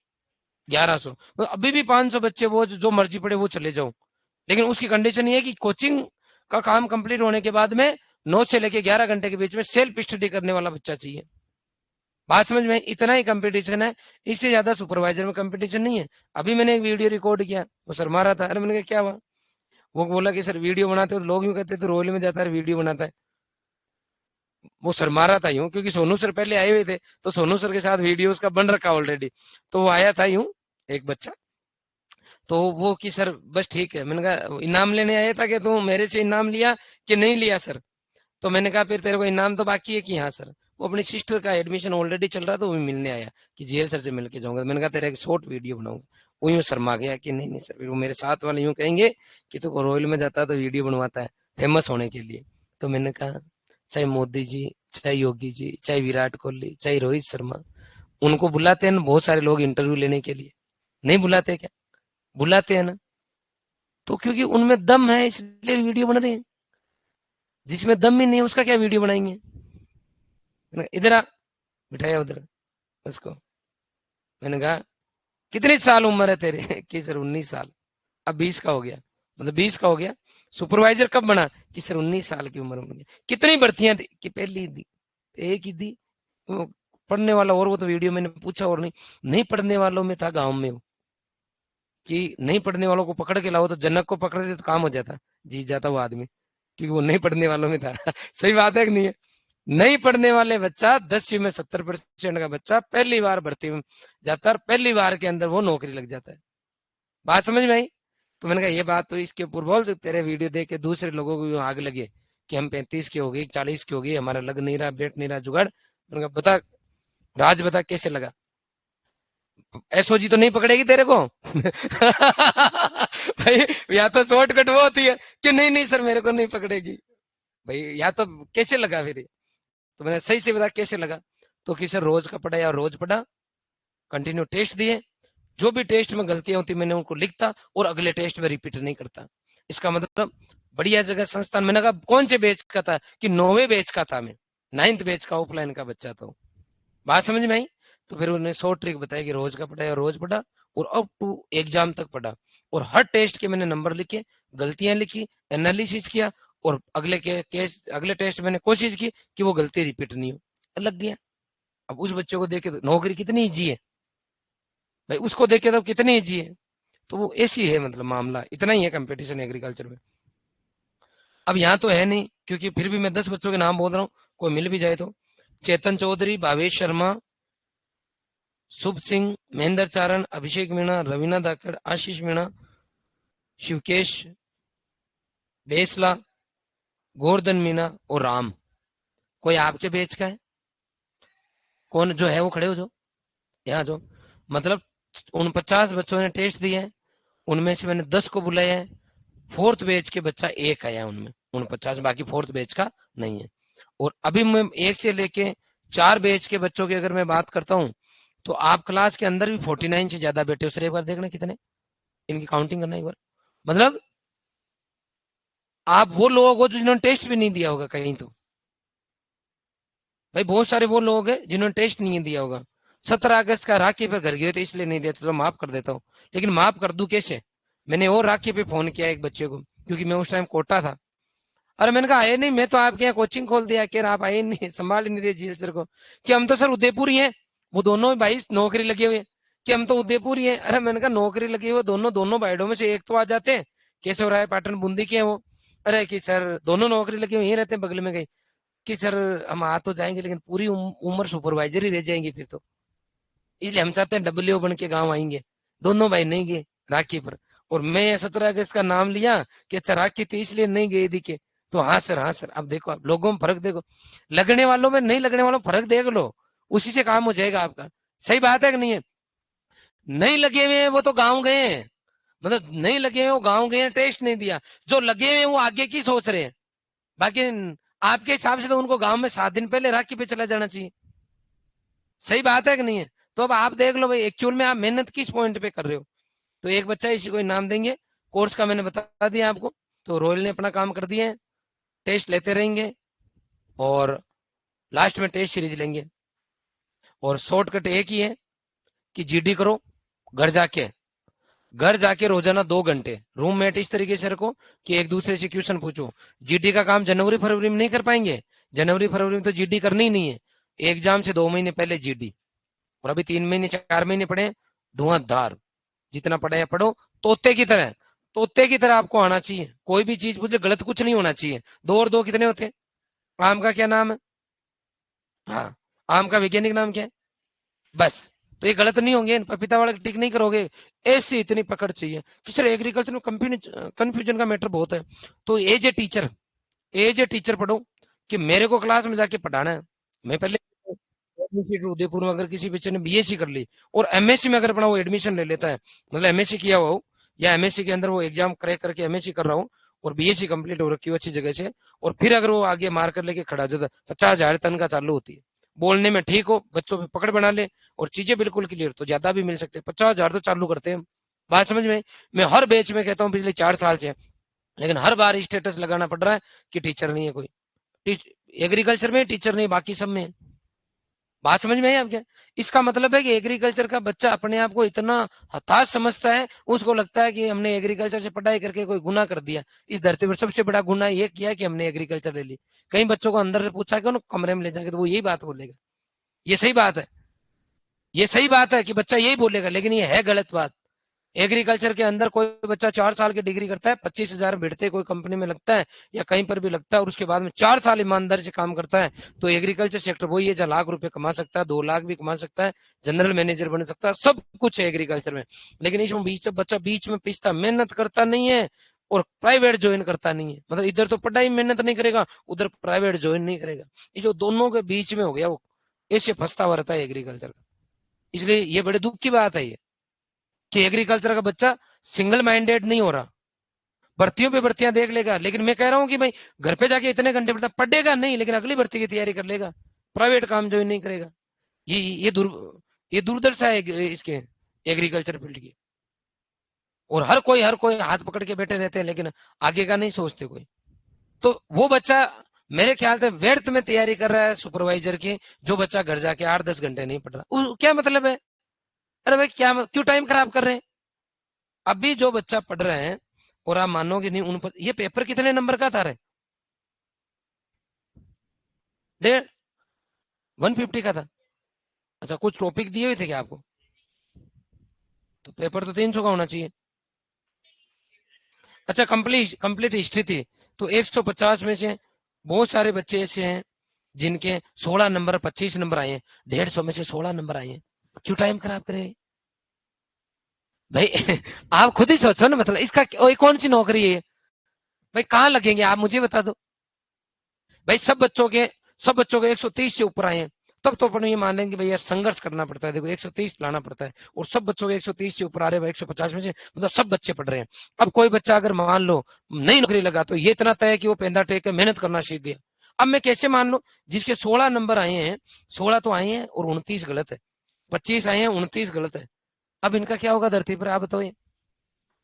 1100। मतलब अभी भी 500 बच्चे वो जो मर्जी पड़े वो चले जाओ, लेकिन उसकी कंडीशन ये है कि कोचिंग का काम कंप्लीट होने के बाद में 9 से लेके 11 घंटे के बीच में सेल्फ स्टडी करने वाला बच्चा चाहिए। बात समझ में, इतना ही कंपटीशन है, इससे ज्यादा सुपरवाइजर में कंपटीशन नहीं है। अभी मैंने एक वीडियो रिकॉर्ड किया, वो शर्मा रहा था, अरे मैंने कहा क्या हुआ, वो बोला कि सर वीडियो बनाते हो तो लोग यूं कहते तो रोल में जाता है वीडियो बनाता है। वो शर्मा रहा था यूं, क्योंकि सोनू सर पहले आए हुए थे, तो सोनू सर के साथ वीडियो उसका बन रखा ऑलरेडी। तो वो आया था यूं, एक बच्चा, तो वो कि सर बस ठीक है। मैंने कहा इनाम लेने आया था कि तू मेरे से इनाम लिया कि नहीं लिया सर। तो मैंने कहा फिर तेरे को इनाम तो बाकी है कि हाँ सर। वो अपनी सिस्टर का एडमिशन ऑलरेडी चल रहा था, वो मिलने आया कि जेल सर से मिलके जाऊंगा। मैंने कहा तेरा एक शॉर्ट वीडियो बनाऊंगा। वो यूं शर्मा गया कि नहीं नहीं सर, फिर वो मेरे साथ वाले यूं कहेंगे कि तू रॉयल में जाता है तो वीडियो बनवाता है फेमस होने के लिए। तो मैंने कहा चाहे मोदी जी, चाहे योगी जी, चाहे विराट कोहली, चाहे रोहित शर्मा, उनको बुलाते हैं ना बहुत सारे लोग इंटरव्यू लेने के लिए, नहीं बुलाते क्या, बुलाते हैं ना। तो क्योंकि उनमें दम है इसलिए वीडियो बन रहे हैं, जिसमें दम ही नहीं है उसका क्या वीडियो बनाएंगे। इधर आ, बिठाया उधर उसको। मैंने कहा कितनी साल उम्र है तेरे कि सर 19 साल। अब 20 का हो गया, मतलब 20 का हो गया। सुपरवाइजर कब बना कि सर 19 साल की उम्र में। कितनी भर्तियां दी कि पहली दी, एक ही दी। वो पढ़ने वाला और, वो तो वीडियो मैंने पूछा और नहीं, नहीं पढ़ने वालों में था गांव में वो, कि नहीं पढ़ने वालों को पकड़ के लाओ, तो जनक को पकड़ दे तो काम हो जाता, जीत जाता वो आदमी, क्योंकि वो नहीं पढ़ने वालों में था। सही बात है कि नहीं है। नहीं पढ़ने वाले बच्चा 10वीं में 70% का बच्चा पहली बार भर्ती में जाता है, और पहली बार के अंदर वो नौकरी लग जाता है। बात समझ में आई। तो मैंने कहा ये बात तो इसके ऊपर बोल, तो तेरे वीडियो देख के दूसरे लोगों को आग लगे कि हम 35 के हो गए, 40 के हो गए, हमारा लग नहीं रहा, बैठ नहीं रहा जुगाड़। मैंने कहा बता राज, बता कैसे लगा, एसओजी तो नहीं पकड़ेगी तेरे को। भाई या तो शॉर्टकट वो होती है कि नहीं नहीं सर मेरे को नहीं पकड़ेगी भाई, या तो कैसे लगा फिर। तो मैंने सही से बता कैसे लगा, तो कि सर रोज का पढ़ा या रोज पढ़ा, कंटिन्यू टेस्ट दिए, जो भी टेस्ट में गलतियां होती मैंने उनको लिखता और अगले टेस्ट में रिपीट नहीं करता। इसका मतलब बढ़िया जगह संस्थान, मैंने कहा कौन से बैच का था कि 9वें बैच का था मैं, 9th बैच का ऑफलाइन का बच्चा था। बात समझ में आई। तो फिर उन्होंने 100 ट्रिक बताया कि रोज का पढ़ा या रोज पढ़ा, और अप टू एग्जाम तक पढ़ा, और हर टेस्ट के मैंने नंबर लिखे, गलतियां लिखी, एनालिसिस किया, और अगले टेस्ट मैंने कोशिश की कि वो गलती रिपीट नहीं हो, लग गया। अब उस बच्चे को देखे तो नौकरी कितनी इजी है भाई, उसको देखे तो कितनी इजी है। तो वो ऐसी है, मतलब मामला इतना ही है कंपटीशन एग्रीकल्चर में। अब यहाँ तो है नहीं, क्योंकि फिर भी मैं 10 बच्चों के नाम बोल रहा हूँ, कोई मिल भी जाए तो। चेतन चौधरी, भावेश शर्मा, शुभ सिंह, महेंद्र चारण, अभिषेक मीणा, रवीना धाकड़, आशीष मीणा, शिवकेश बेसला, गोवर्धन मीणा और राम। कोई आपके बैच का है? कौन जो है वो खड़े हो जाओ, यहाँ जो, मतलब उन 50 बच्चों ने टेस्ट दिए हैं, उनमें से मैंने 10 को बुलाया है। फोर्थ बैच के बच्चा एक आया उनमें, उन 50, बाकी फोर्थ बैच का नहीं है। और अभी मैं 1 से लेके 4 बैच के बच्चों की अगर मैं बात करता हूँ, तो आप क्लास के अंदर भी 49 से ज्यादा बैठे हो सर। एक बार देखना कितने, इनकी काउंटिंग करना एक बार। मतलब आप वो लोग हो जिन्होंने टेस्ट भी नहीं दिया होगा कहीं तो। भाई बहुत सारे वो लोग हैं जिन्होंने टेस्ट नहीं दिया होगा। 17 अगस्त का राखी पर घर गए थे इसलिए नहीं देते, तो माफ कर देता हूँ। लेकिन माफ कर दूं कैसे? मैंने और राखी पे फोन किया एक बच्चे को, क्योंकि मैं उस टाइम कोटा था। अरे मैंने कहा आए नहीं, मैं तो आपके यहाँ कोचिंग खोल दिया, कह रहा आप आए नहीं, संभाल ही नहीं रहे झील सर को। कि हम तो सर उदयपुर ही हैं। वो दोनों भाई नौकरी लगे हुए, कि हम तो उदयपुर ही हैं। अरे मैंने कहा नौकरी लगी हुई दोनों दोनों भाइयों में से एक तो आ जाते हैं। कैसे हो रहा है, पाटन बूंदी के हैं वो। अरे कि सर दोनों नौकरी लगी हुई यहीं रहते हैं बगल में गई। कि सर हम आ तो जाएंगे लेकिन पूरी उम्र सुपरवाइजर ही रह जाएंगे फिर तो, इसलिए हम चाहते हैं डब्ल्यू बन के गाँव आएंगे। दोनों भाई नहीं गए राखी पर। और मैं 17 अगस्त का नाम लिया कि अच्छा राखी थी इसलिए नहीं गए दिखे। तो हाँ सर, हाँ सर। अब देखो आप लोगों में फर्क देखो, लगने वालों में नहीं लगने वालों में फर्क देख लो, उसी से काम हो जाएगा आपका। सही बात है कि नहीं है? नहीं लगे हुए हैं वो तो गाँव गए हैं, मतलब नहीं लगे हुए वो गाँव गए हैं, टेस्ट नहीं दिया। जो लगे हुए हैं वो आगे की सोच रहे हैं। बाकी आपके हिसाब से तो उनको गांव में 7 दिन पहले राखी पे चला जाना चाहिए। सही बात है कि नहीं है? तो अब आप देख लो भाई, एक्चुअल में आप मेहनत किस पॉइंट पे कर रहे हो। तो एक बच्चा इसी को इनाम देंगे। कोर्स का मैंने बता दिया आपको। तो रोयल ने अपना काम कर दिया है, टेस्ट लेते रहेंगे और लास्ट में टेस्ट सीरीज लेंगे। और शॉर्टकट एक ही है कि जीडी करो, घर जाके घर जाके रोजाना 2 घंटे रूममेट इस तरीके से रखो कि एक दूसरे से क्वेश्चन पूछो। जीडी का काम जनवरी फरवरी में नहीं कर पाएंगे, जनवरी फरवरी में तो जीडी करनी ही नहीं है। एग्जाम से 2 महीने पहले जीडी। और अभी 3 महीने 4 महीने पड़े, धुआंधार जितना पढ़ा है पढ़ो, तोते की तरह। तोते की तरह आपको आना चाहिए, कोई भी चीज पूछे गलत कुछ नहीं होना चाहिए। 2 और 2 कितने होते हैं? आम का क्या नाम है? हाँ, आम का वैज्ञानिक नाम क्या है? बस। तो ये गलत नहीं होंगे, पपीता वाला टिक नहीं करोगे। ऐसी इतनी पकड़ चाहिए कि सर एग्रीकल्चर में कंफ्यूजन का मैटर बहुत है। तो एज ए टीचर पढ़ो कि मेरे को क्लास में जाके पढ़ाना है। मैं पहले उदयपुर में अगर किसी बच्चे ने बीएससी कर ली और एमएससी में अगर अपना वो एडमिशन ले लेता है, मतलब एमएससी किया हुआ हो या एमएससी के अंदर वो एग्जाम क्रैक करके एमएससी कर रहा हूँ और बीएससी कंप्लीट हो रखी हो अच्छी जगह से, और फिर अगर वो आगे मार कर लेके खड़ा हो जाता है, 50,000 तनख्वाह चालू होती है। बोलने में ठीक हो, बच्चों पे पकड़ बना ले और चीजें बिल्कुल क्लियर, तो ज्यादा भी मिल सकते हैं। 50,000 तो चालू करते हैं हम। बात समझ में? मैं हर बैच में कहता हूँ पिछले 4 साल से, लेकिन हर बार स्टेटस लगाना पड़ रहा है कि टीचर नहीं है कोई। एग्रीकल्चर में टीचर नहीं, बाकी सब में है। बात समझ में आई आपके? इसका मतलब है कि एग्रीकल्चर का बच्चा अपने आप को इतना हताश समझता है, उसको लगता है कि हमने एग्रीकल्चर से पढ़ाई करके कोई गुनाह कर दिया। इस धरती पर सबसे बड़ा गुनाह ये किया कि हमने एग्रीकल्चर ले ली। कई बच्चों को अंदर से पूछा कि उन्हें कमरे में ले जाके, तो वो यही बात बोलेगा। ये सही बात है, ये सही बात है कि बच्चा यही बोलेगा, लेकिन ये है गलत बात। एग्रीकल्चर के अंदर कोई बच्चा 4 साल की डिग्री करता है, 25,000 भिड़ते कोई कंपनी में लगता है या कहीं पर भी लगता है, और उसके बाद में 4 साल ईमानदारी से काम करता है, तो एग्रीकल्चर सेक्टर वही है जहाँ लाख रुपए कमा सकता है, 2 लाख भी कमा सकता है, जनरल मैनेजर बन सकता है, सब कुछ है एग्रीकल्चर में। लेकिन इसमें बच्चा बीच में पिसता, मेहनत करता नहीं है और प्राइवेट ज्वाइन करता नहीं है। मतलब इधर तो पढ़ाई मेहनत नहीं करेगा, उधर प्राइवेट ज्वाइन नहीं करेगा। ये जो दोनों के बीच में हो गया वो ऐसे फंसता हुआ रहता है एग्रीकल्चर का। इसलिए ये बड़े दुख की बात है ये, कि एग्रीकल्चर का बच्चा सिंगल माइंडेड नहीं हो रहा। भर्तियों पे भर्तियां देख लेगा, लेकिन मैं कह रहा हूं कि भाई घर पे जाके इतने घंटे पढ़ेगा नहीं, लेकिन अगली भर्ती की तैयारी कर लेगा, प्राइवेट काम ज्वाइन नहीं करेगा। ये ये दुर ये दुर्दशा है इसके एग्रीकल्चर फील्ड की। और हर कोई हाथ पकड़ के बैठे रहते हैं, लेकिन आगे का नहीं सोचते कोई। तो वो बच्चा मेरे ख्याल से व्यर्थ में तैयारी कर रहा है सुपरवाइजर की, जो बच्चा घर जाके 8-10 घंटे नहीं पढ़ रहा। क्या मतलब है? अरे भाई क्या क्यों टाइम खराब कर रहे हैं? अभी जो बच्चा पढ़ रहे हैं, और आप मानोगे नहीं, उन पर ये पेपर कितने नंबर का था रे? डेढ़ 150 का था। अच्छा, कुछ टॉपिक दिए हुए थे क्या आपको? तो पेपर तो 300 का होना चाहिए। अच्छा, कंप्लीट कंप्लीट हिस्ट्री थी। तो 150 में से बहुत सारे बच्चे ऐसे हैं जिनके 16 नंबर 25 नंबर आए हैं, 150 में से 16 नंबर आए हैं। क्यों टाइम खराब करें भाई? आप खुद ही सोचो ना, मतलब इसका कौन सी नौकरी है भाई? कहाँ लगेंगे आप मुझे बता दो भाई। सब बच्चों के 130 से ऊपर आए हैं, तब तो अपन ये मान लेंगे भाई यार संघर्ष करना पड़ता है। देखो 130 लाना पड़ता है, और सब बच्चों के 130 से ऊपर आ रहे हैं 150 में से, मतलब सब बच्चे पढ़ रहे हैं। अब कोई बच्चा अगर मान लो नई नौकरी लगा, तो ये इतना तय है कि वो पेंदा टेक के मेहनत करना सीख गया। अब मैं कैसे मान लो जिसके 16 नंबर आए हैं, 16 तो आए हैं और 29 गलत है, 25 आए हैं 29 गलत है, अब इनका क्या होगा धरती पर? आप बताओ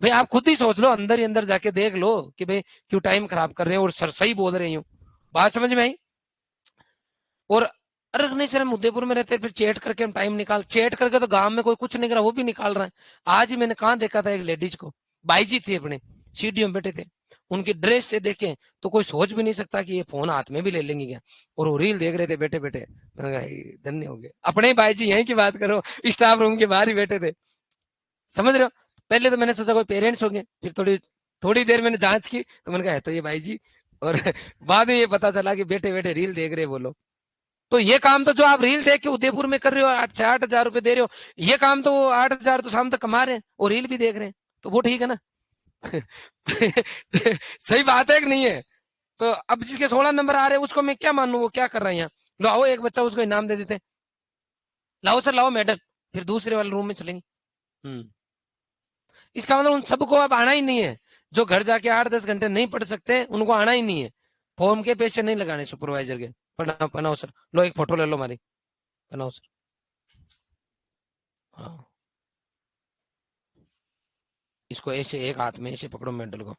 भाई। आप खुद ही सोच लो, अंदर ही अंदर जाके देख लो कि भाई क्यों टाइम खराब कर रहे हैं, और सर सही बोल रहे हो। बात समझ में आई? और अरे नहीं सर, हम उदयपुर में रहते हैं, फिर चेट करके हम टाइम निकाल, चेट करके तो गांव में कोई कुछ नहीं कर रहा, वो भी निकाल रहा है। आज ही मैंने कहाँ देखा था एक लेडीज को, बाई जी थी अपने, सीढ़ियों में बैठे थे, उनकी ड्रेस से देखें तो कोई सोच भी नहीं सकता कि ये फोन हाथ में भी ले लेंगे क्या, और वो रील देख रहे थे बैठे बैठे। मैंने कहा धन्य हो गए अपने ही बाई जी, यहीं की बात करो, स्टाफ रूम के बाहर ही बैठे थे। समझ रहे हो? पहले तो मैंने सोचा कोई पेरेंट्स होंगे, फिर थोड़ी थोड़ी देर मैंने जांच की तो मैंने कहा है तो ये भाई जी। और बाद में ये पता चला कि बेटे बेटे रील देख रहे बोलो। तो ये काम तो जो आप रील देख के उदयपुर में कर रहे हो, 8-8 हजार रुपए दे रहे हो, ये काम तो 8 हजार तो शाम तक कमा रहे हैं और रील भी देख रहे हैं, तो वो ठीक है ना? सही बात है कि नहीं है? तो अब जिसके 16 नंबर आ रहे हैं उसको मैं क्या मानू, वो क्या कर रहा है यहाँ? लाओ एक बच्चा, उसको इनाम दे देते, लाओ सर लाओ मेडल, फिर दूसरे वाले रूम में चलेंगे। हम्म इसका मतलब उन सबको अब आना ही नहीं है। जो घर जाके 8-10 घंटे नहीं पढ़ सकते उनको आना ही नहीं है। फॉर्म के पैसे नहीं लगाने सुपरवाइजर के। पढ़ाओ पढ़ाओ सर, लो एक फोटो ले लो हमारी, पढ़ाओ सर। हाँ, इसको ऐसे एक हाथ में ऐसे पकड़ो मेडल को।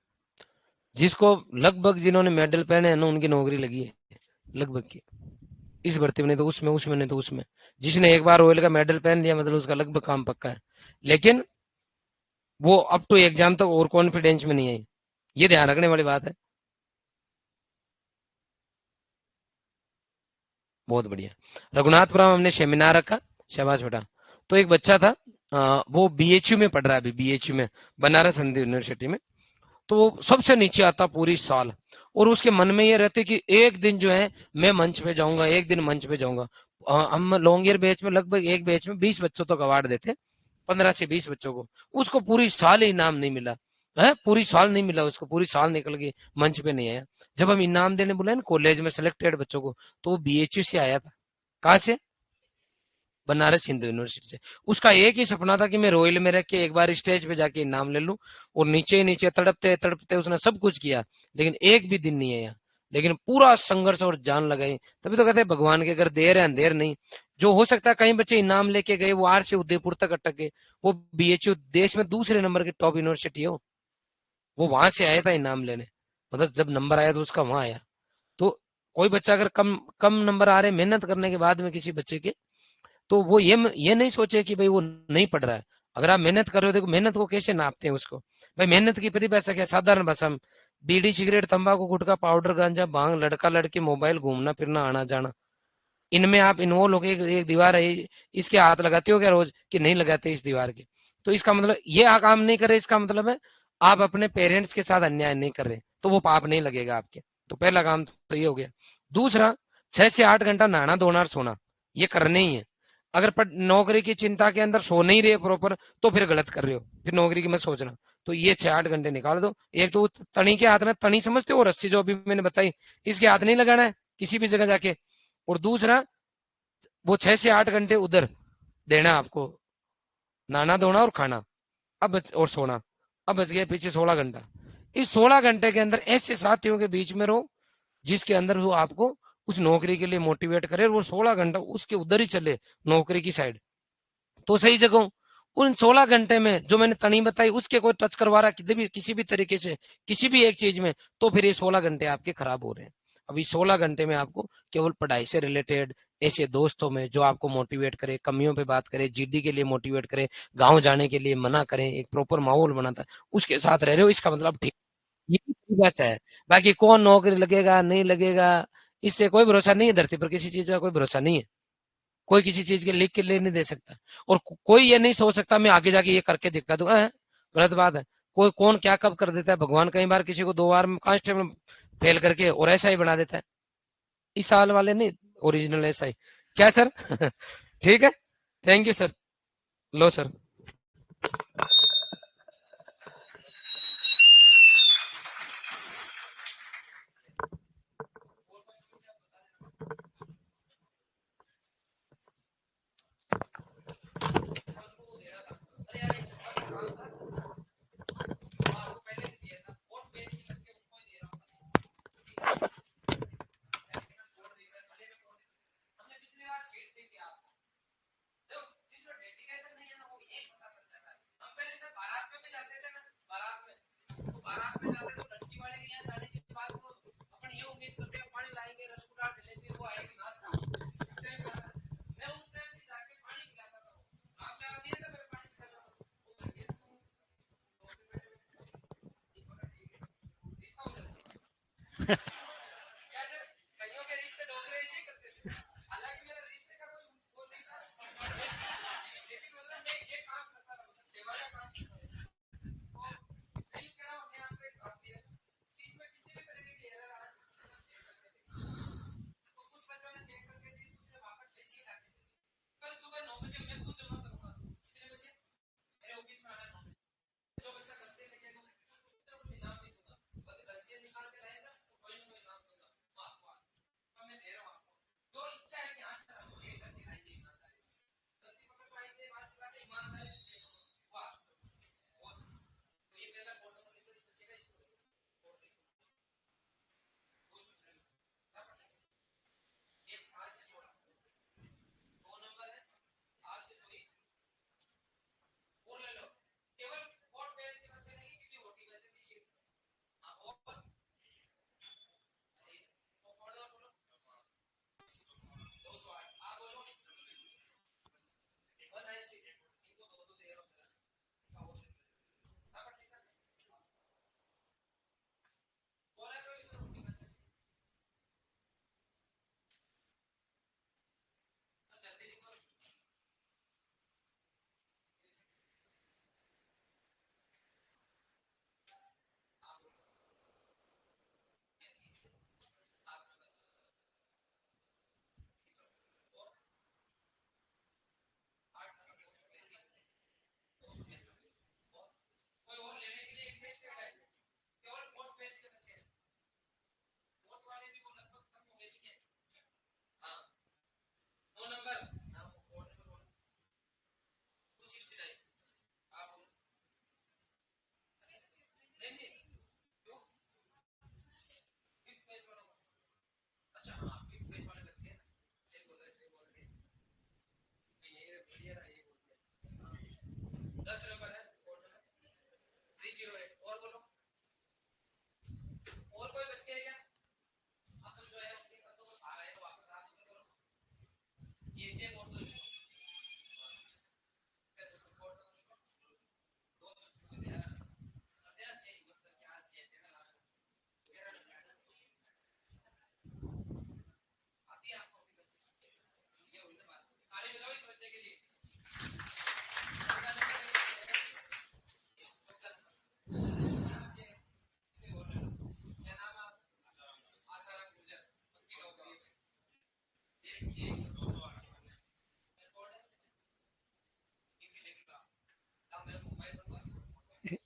जिसको लगभग जिन्होंने मेडल पहने हैं ना उनकी नौकरी लगी है लगभग की, इस भर्ती में नहीं तो उसमें, उसमें नहीं तो उसमें। जिसने एक बार रॉयल का मेडल पहन लिया मतलब उसका लगभग काम पक्का है। लेकिन वो अप टू एग्जाम तक और कॉन्फिडेंस में नहीं आई, ये ध्यान रखने वाली बात है। बहुत बढ़िया। रघुनाथपुरम हमने सेमिनार रखा, शाबाश बेटा। तो एक बच्चा था, वो बीएचयू में पढ़ रहा है अभी, बीएचयू में, बनारस हिंदू यूनिवर्सिटी में। तो वो सबसे नीचे आता पूरी साल, और उसके मन में ये रहते कि एक दिन जो है मैं मंच पे जाऊंगा, एक दिन मंच पे जाऊंगा। हम लॉन्ग ईयर बैच में लगभग एक बैच में 20 बच्चों तक अवार्ड देते, 15 से 20 बच्चों को। उसको पूरी साल इनाम नहीं मिला है, पूरी साल नहीं मिला उसको, पूरी साल निकल गई, मंच पे नहीं आया। जब हम इनाम देने बुलाए ना कॉलेज में सिलेक्टेड बच्चों को, तो वो बीएचयू से आया था। कहाँ से? बनारस हिंदू यूनिवर्सिटी से। उसका एक ही सपना था कि मैं रॉयल में रह के एक बार स्टेज पे जाके इनाम ले लूं, और नीचे नीचे तड़पते तड़पते उसने सब कुछ किया, लेकिन एक भी दिन नहीं आया। लेकिन पूरा संघर्ष और जान लगाई। तभी तो कहते हैं भगवान के घर देर है अंधेर नहीं। जो हो सकता है कई बच्चे इनाम लेके गए, वो आर से उदयपुर तक अटक गए। वो बीएचयू देश में दूसरे नंबर की टॉप यूनिवर्सिटी है वो वहां से आया था इनाम लेने, मतलब जब नंबर आया तो उसका वहां आया। तो कोई बच्चा अगर कम कम नंबर आ रहे मेहनत करने के बाद में किसी बच्चे के, तो वो ये नहीं सोचे कि भाई वो नहीं पढ़ रहा है। अगर आप मेहनत कर रहे हो, देखो मेहनत को कैसे नापते हैं उसको। भाई मेहनत की परिभाषा क्या? साधारण भाषा में, बीड़ी सिगरेट तंबाकू गुटखा पाउडर गांजा भांग लड़का लड़की मोबाइल घूमना फिरना आना जाना, इनमें आप इन्वॉल्व होकर एक दीवार है इसके हाथ लगाते हो क्या रोज? कि नहीं लगाते इस दीवार के। तो इसका मतलब ये काम नहीं कर रहे, इसका मतलब है आप अपने पेरेंट्स के साथ अन्याय नहीं कर रहे, तो वो पाप नहीं लगेगा आपके। तो पहला काम तो ये हो गया। दूसरा, 6 से 8 घंटा नहाना धोना और सोना, ये करने ही है। अगर नौकरी की चिंता के अंदर सो नहीं रहे प्रॉपर, तो फिर गलत कर रहे हो, फिर नौकरी की मत सोचना। तो ये 6-8 घंटे निकाल दो। एक तो तनी के हाथ में, तनी समझते हो रस्सी जो अभी मैंने बताई, इसके हाथ नहीं लगाना है किसी भी जगह जाके। और दूसरा, वो 6 से 8 घंटे उधर देना आपको, नहाना धोना और खाना, और सोना। अब बच गया पीछे 16 घंटा। इस 16 घंटे के अंदर ऐसे साथियों के बीच में रहो जिसके अंदर वो आपको उस नौकरी के लिए मोटिवेट करे, और वो 16 घंटा उसके उधर ही चले, नौकरी की साइड। तो सही जगह उन 16 घंटे में जो मैंने तनी बताई उसके कोई टच करवा रहा किसी भी तरीके से, किसी भी एक चीज में, तो फिर ये 16 घंटे आपके खराब हो रहे हैं। अभी 16 घंटे में आपको केवल पढ़ाई से रिलेटेड ऐसे दोस्तों में जो आपको मोटिवेट करे, कमियों पे बात करे, जीडी के लिए मोटिवेट करे, गांव जाने के लिए मना करें, एक प्रॉपर माहौल बनाता है, उसके साथ रह रहे हो, इसका मतलब ठीक। ये परिभाषा है। बाकी कौन नौकरी लगेगा नहीं लगेगा, इससे कोई भरोसा नहीं है, धरती पर किसी चीज का कोई भरोसा नहीं है। कोई किसी चीज के लिख के ले नहीं दे सकता, और कोई ये नहीं सोच सकता मैं आगे जाके ये करके दिखा दूंगा। गलत बात है। कोई कौन क्या कब कर देता है, भगवान कई बार किसी को 2 बार में कांस्टेबल फेल करके और ऐसा ही बना देता है। इस साल वाले नहीं, ओरिजिनल ऐसा ही। क्या सर? ठीक है, thank you sir. Low sir.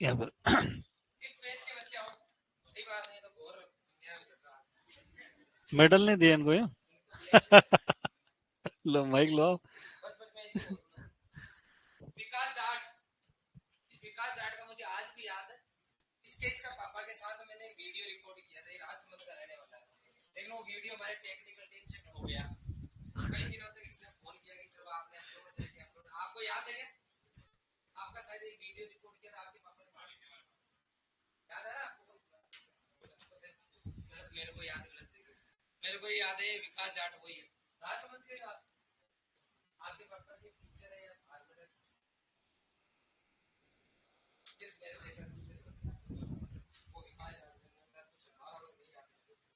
यहाँ पर मेडल नहीं दिया इनको या? लो माइक लो। विकास जाट, इस विकास जाट का मुझे आज भी याद है। इसके इसका पापा के साथ मैंने वीडियो रिकॉर्ड किया था, ये राजसमंद का रहने वाला है, लेकिन वो वीडियो हमारे टेक्निकल टीम से हो गया। कई दिनों तक इसने फोन किया कि चलो आपने अपलोड कर दिया, अपलोड आपको याद है क्या? आपका शायद एक वीडियो रिकॉर्ड किया था आपके पापा ने, याद है ना आपको? मेरे को याद है, मेरे को याद है विकास जाट वही है राजसमंद के साथ। आपके पापा की पिक्चर है या फार्मर है? फिर मेरे बेटा दूसरे वो विकास जाट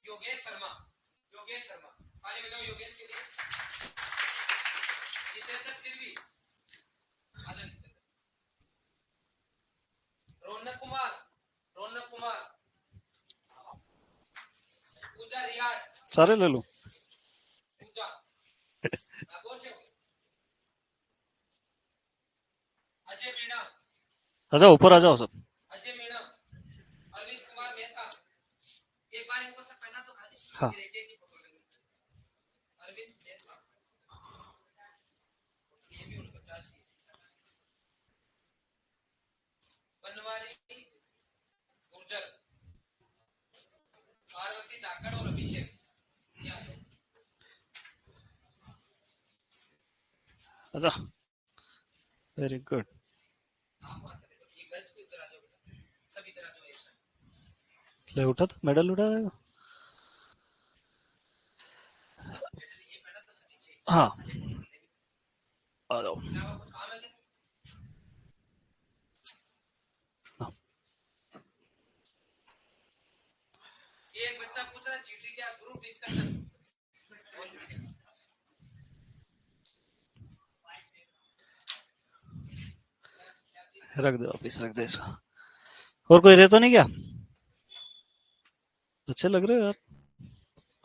योगेश शर्मा, योगेश शर्मा, ताली बजाओ योगेश के लिए। जितेंद्र सिल्वी, रौनक कुमार, रौनक कुमार, पूजा रियाड़, सारे ले लो। पूजा नागौर से, अजय मीणा, आ जाओ ऊपर आ जाओ सब। अजय मीणा, अरविंद कुमार मेहता, एक बार इनको सब पहना तो खाली। हाँ फिर एक-एक की फोटो लगेगी। अरविंद मेहता, ये भी 49 की। बनवारी गुर्जर, पार्वती धाकड़ और अभिषेक, ये आ जाओ। अच्छा वेरी गुड। आप वहां चले जाओ, ये गज को इधर आ जाओ बेटा, सब इधर आ जाओ एक साथ। ले उठा था मेडल उठा देगा। मेडल ये मेडल तो सब नीचे। हाँ अजय फोटो ले ली। आ जाओ। अलावा कुछ काम है क्या? हाँ। ये एक बच्चा पूछ रहा है जीटी क्या ग्रुप डिस्कशन। रख दो वापिस, रख दे इसको। और कोई रह तो नहीं क्या? अच्छे लग रहे हो यार।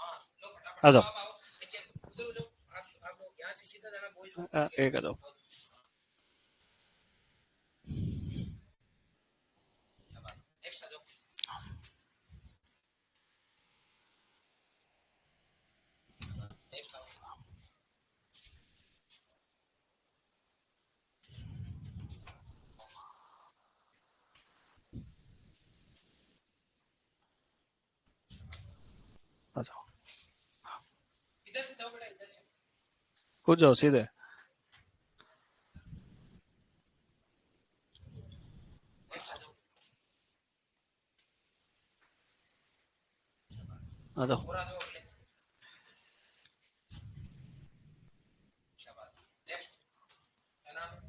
हाँ लो फटाफट आ आओ, जाओ। आप आओ। देखिए उधर जाओ, आप यहाँ से सीधा जाना बॉयज रूम। एक आ जाओ। नेक्स्ट आ जाओ। नेक्स्ट आओ। आ जाओ इधर से जाओ बेटा, इधर से। कूद जाओ सीधे। नेक्स्ट आ जाओ। आ जाओ। और आ जाओ अगले। शाबाश। नेक्स्ट क्या नाम है?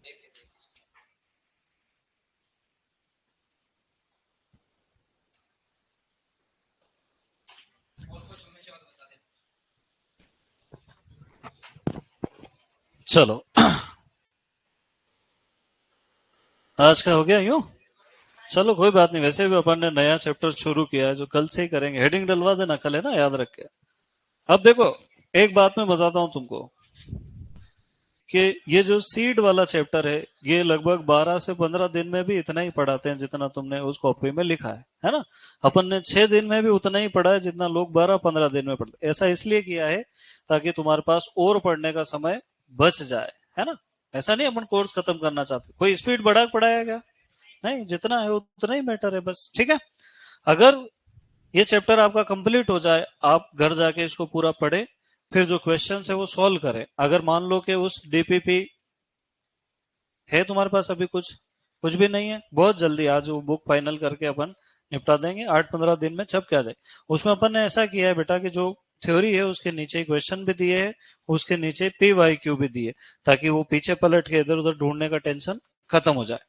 देख देख और कुछ समस्या हो तो बता दे। चलो आज का हो गया यूं। चलो कोई बात नहीं, वैसे भी अपन ने नया चैप्टर शुरू किया है जो कल से ही करेंगे। हेडिंग डलवा देना कल, है ना, याद रख के। अब देखो एक बात मैं बताता हूं तुमको कि ये जो सीड वाला चैप्टर है ये लगभग 12 से 15 दिन में भी इतना ही पढ़ाते हैं जितना तुमने उस कॉपी में लिखा है ना। अपन ने 6 दिन में भी उतना ही पढ़ा है जितना लोग 12-15 दिन में पढ़ते। ऐसा इसलिए किया है ताकि तुम्हारे पास और पढ़ने का समय बच जाए, है ना। ऐसा नहीं अपन कोर्स खत्म करना चाहते, कोई स्पीड बढ़ा पढ़ाया क्या, नहीं, जितना है उतना ही मैटर है बस, ठीक है। अगर ये चैप्टर आपका कंप्लीट हो जाए, आप घर जाके इसको पूरा पढ़े, फिर जो क्वेश्चन है वो सॉल्व करें। अगर मान लो कि उस डीपीपी है तुम्हारे पास अभी कुछ कुछ भी नहीं है, बहुत जल्दी आज वो बुक फाइनल करके अपन निपटा देंगे, 8-15 दिन में छप के आ जाए। उसमें अपन ने ऐसा किया है बेटा कि जो थ्योरी है उसके नीचे क्वेश्चन भी दिए है, उसके नीचे PYQ भी दिए, ताकि वो पीछे पलट के इधर उधर ढूंढने का टेंशन खत्म हो जाए,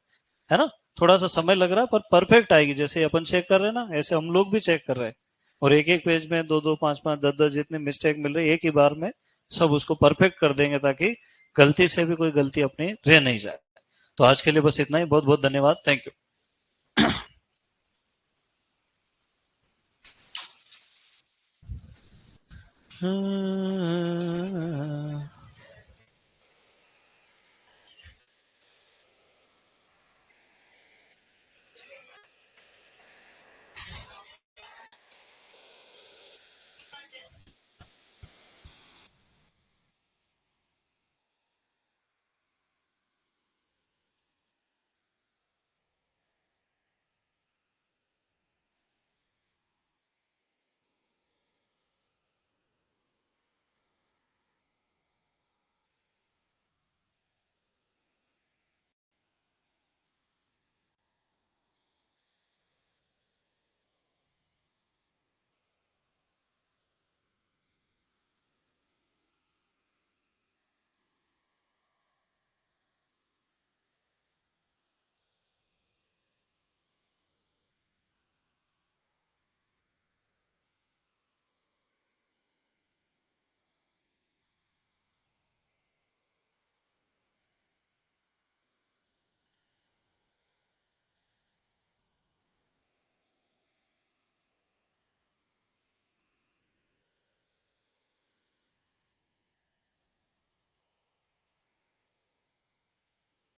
है ना। थोड़ा सा समय लग रहा है पर परफेक्ट आएगी। जैसे अपन चेक कर रहे हैं ना, ऐसे हम लोग भी चेक कर रहे हैं, और एक एक पेज में 2-2, 5-5, 10-10 जितने मिस्टेक मिल रही है एक ही बार में सब उसको परफेक्ट कर देंगे, ताकि गलती से भी कोई गलती अपनी रह नहीं जाए। तो आज के लिए बस इतना ही। बहुत बहुत धन्यवाद। Thank you.